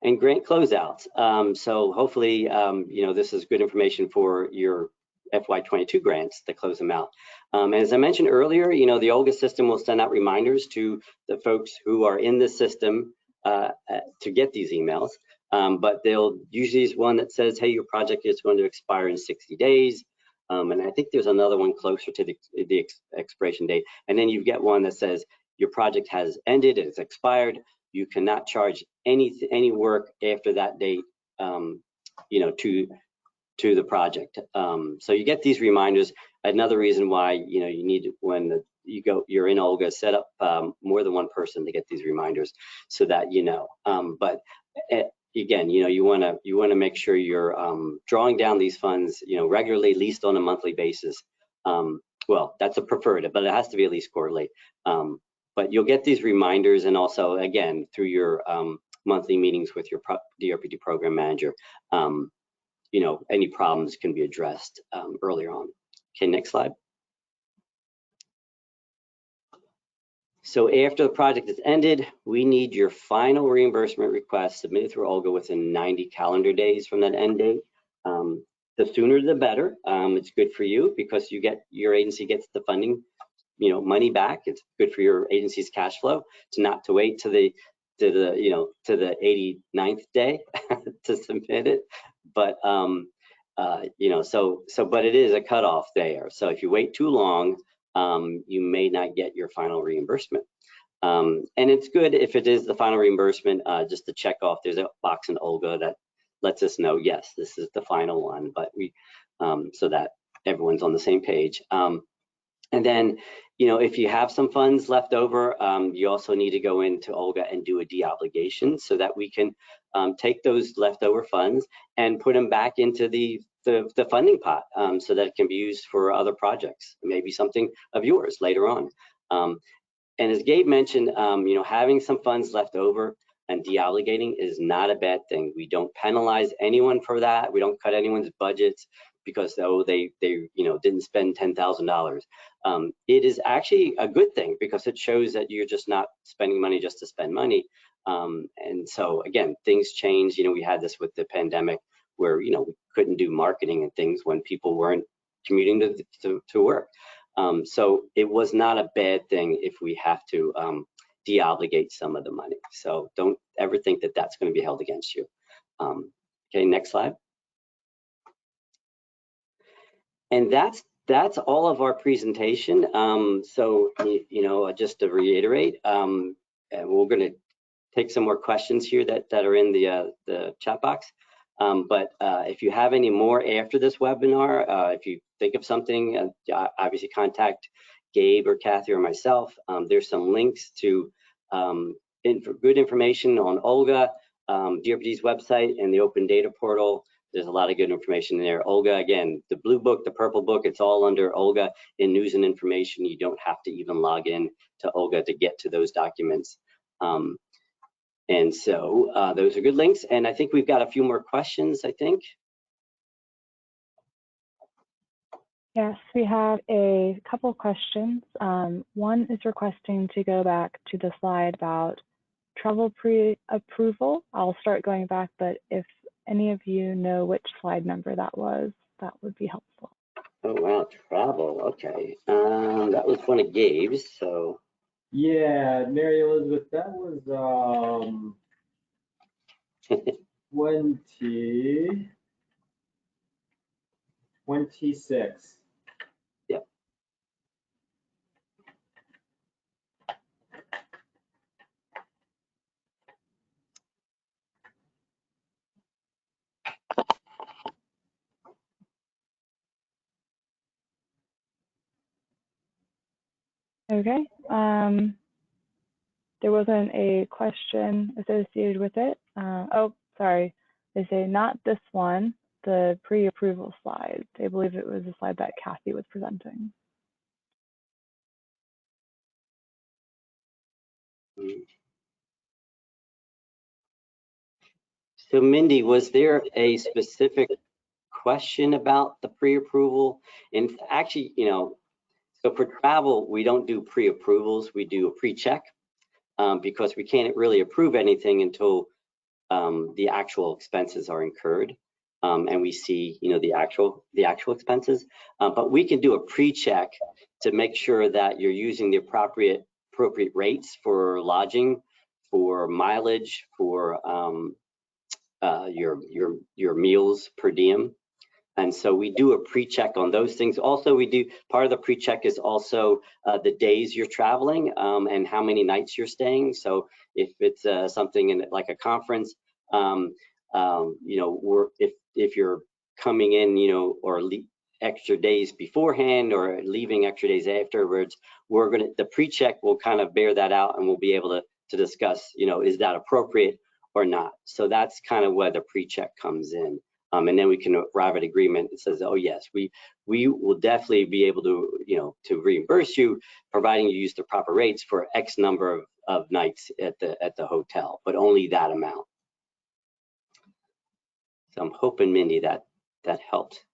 And grant closeouts. So hopefully, this is good information for your FY22 grants to close them out. As I mentioned earlier, the Olga system will send out reminders to the folks who are in the system to get these emails. But they'll usually use one that says, hey, your project is going to expire in 60 days. And I think there's another one closer to the expiration date. And then you get one that says your project has ended, it's expired. You cannot charge any work after that date, to the project. So you get these reminders. Another reason why you need, when you're in Olga, set up more than one person to get these reminders so that But again, you want to make sure you're drawing down these funds, regularly, at least on a monthly basis. Well, that's a preferred, but it has to be at least quarterly. But you'll get these reminders, and also, again, through your monthly meetings with your DRPT program manager, any problems can be addressed earlier on. Okay, next slide. So after the project is ended, we need your final reimbursement request submitted through Olga within 90 calendar days from that end date. The sooner the better. It's good for you because your agency gets the funding, money back. It's good for your agency's cash flow to not to wait to the to the, you know, to the 89th day to submit it. But, you know, but it is a cutoff there. So if you wait too long, you may not get your final reimbursement. And it's good if it is the final reimbursement, just to check off. There's a box in Olga that lets us know, yes, this is the final one, but we, so that everyone's on the same page. And then, you know, if you have some funds left over, you also need to go into Olga and do a deobligation so that we can take those leftover funds and put them back into the funding pot, so that it can be used for other projects, maybe something of yours later on. And as Gabe mentioned, you know, having some funds left over and deobligating is not a bad thing. We don't penalize anyone for that. We don't cut anyone's budgets because they you know, didn't spend $10,000. It is actually a good thing because it shows that you're just not spending money just to spend money. And so again, things change. You know, we had this with the pandemic where, you know, we couldn't do marketing and things when people weren't commuting to work. So it was not a bad thing if we have to deobligate some of the money. So don't ever think that that's going to be held against you. Okay, next slide. And that's all of our presentation. So, you know, just to reiterate, and we're going to take some more questions here that are in the chat box. But if you have any more after this webinar, if you think of something, obviously contact Gabe or Kathy or myself. There's some links to good information on Olga, DRPD's website, and the Open Data Portal. There's a lot of good information there. Olga, again, the blue book, the purple book, it's all under Olga in news and information. You don't have to even log in to Olga to get to those documents. And so those are good links. And I think we've got a few more questions, I think. Yes, we have a couple questions. One is requesting to go back to the slide about travel pre-approval. I'll start going back, but if any of you know which slide number that was, that would be helpful. Oh, wow, travel, okay. That was one of Gabe's, so. Yeah, Mary Elizabeth, that was 26. Yep. Okay. There wasn't a question associated with it. Oh, sorry. They say not this one, the pre-approval slide. They believe it was a slide that Kathy was presenting. So Mindy, was there a specific question about the pre-approval? And actually, you know, so for travel, we don't do pre-approvals, we do a pre-check because we can't really approve anything until the actual expenses are incurred and we see, you know, the actual expenses. But we can do a pre-check to make sure that you're using the appropriate rates for lodging, for mileage, for your meals per diem. And so we do a pre-check on those things. Also, we do part of the pre-check is also the days you're traveling and how many nights you're staying. So if it's something in like a conference, you know, if you're coming in, you know, or extra days beforehand or leaving extra days afterwards, the pre-check will kind of bear that out, and we'll be able to discuss, you know, is that appropriate or not. So that's kind of where the pre-check comes in. And then we can arrive at agreement that says, oh yes, we will definitely be able to, you know, to reimburse you, providing you use the proper rates for X number of nights at the hotel, but only that amount. So I'm hoping, Mindy, that helped.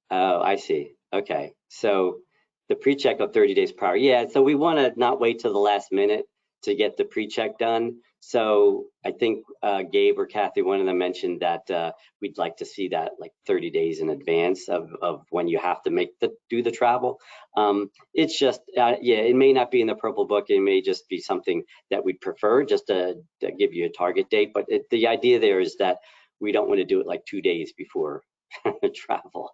Oh, I see. Okay, so the pre-check of 30 days prior. Yeah, so we want to not wait till the last minute to get the pre-check done. So I think Gabe or Kathy, one of them mentioned that we'd like to see that like 30 days in advance of when you have to do the travel. It's just, yeah, it may not be in the purple book. It may just be something that we'd prefer just to give you a target date. But the idea there is that we don't want to do it like 2 days before travel.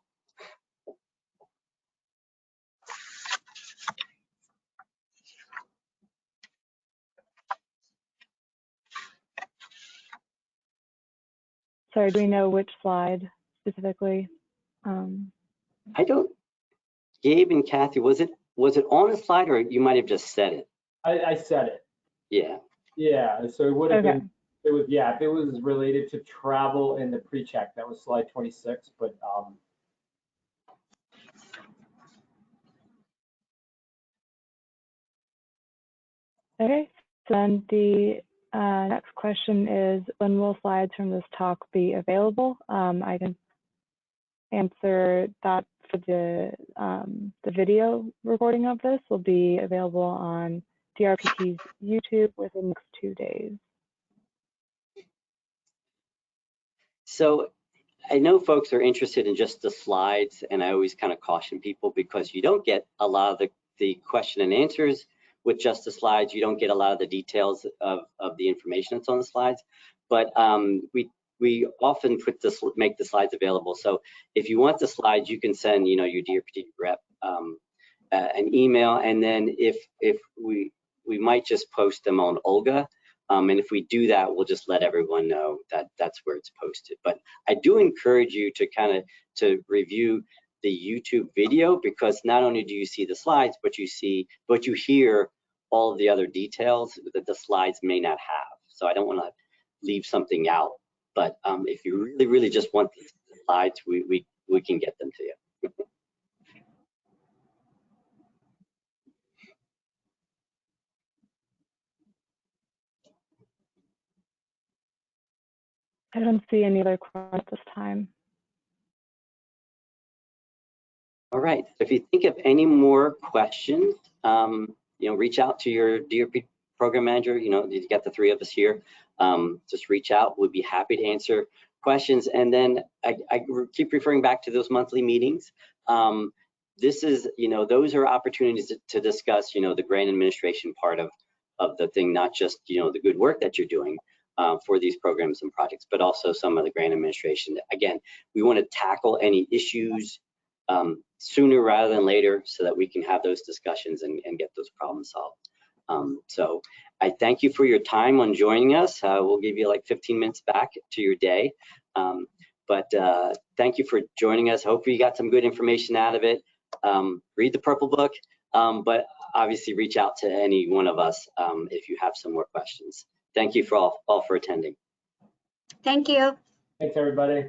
Sorry, do we know which slide specifically? I don't, Gabe and Kathy, was it on a slide, or you might have just said it? I said it. Yeah. Yeah, so it would have Okay. been, it was, yeah, if it was related to travel and the pre-check, that was slide 26, but Okay, so then the next question is, when will slides from this talk be available? I can answer that for the video recording of this will be available on DRPT's YouTube within the next 2 days. So I know folks are interested in just the slides, and I always kind of caution people because you don't get a lot of the question and answers with just the slides. You don't get a lot of the details of the information that's on the slides, but we often make the slides available. So if you want the slides, you can send your DRPT rep an email, and then if we might just post them on Olga. And if we do that, we'll just let everyone know that that's where it's posted. But I do encourage you to review the YouTube video, because not only do you see the slides, but you hear all of the other details that the slides may not have. So I don't want to leave something out. But if you really, really just want the slides, we can get them to you. I don't see any other questions at this time. All right, if you think of any more questions, reach out to your DRP program manager. You got the 3 of us here. Just reach out. We'd be happy to answer questions. And then I keep referring back to those monthly meetings. This is, those are opportunities to discuss, the grant administration part of the thing, not just, the good work that you're doing for these programs and projects, but also some of the grant administration. Again, we want to tackle any issues sooner rather than later, so that we can have those discussions and get those problems solved. So I thank you for your time on joining us. We'll give you like 15 minutes back to your day. But thank you for joining us. Hopefully you got some good information out of it. Read the purple book, but obviously reach out to any one of us if you have some more questions. Thank you for all for attending. Thank you. thanks, everybody.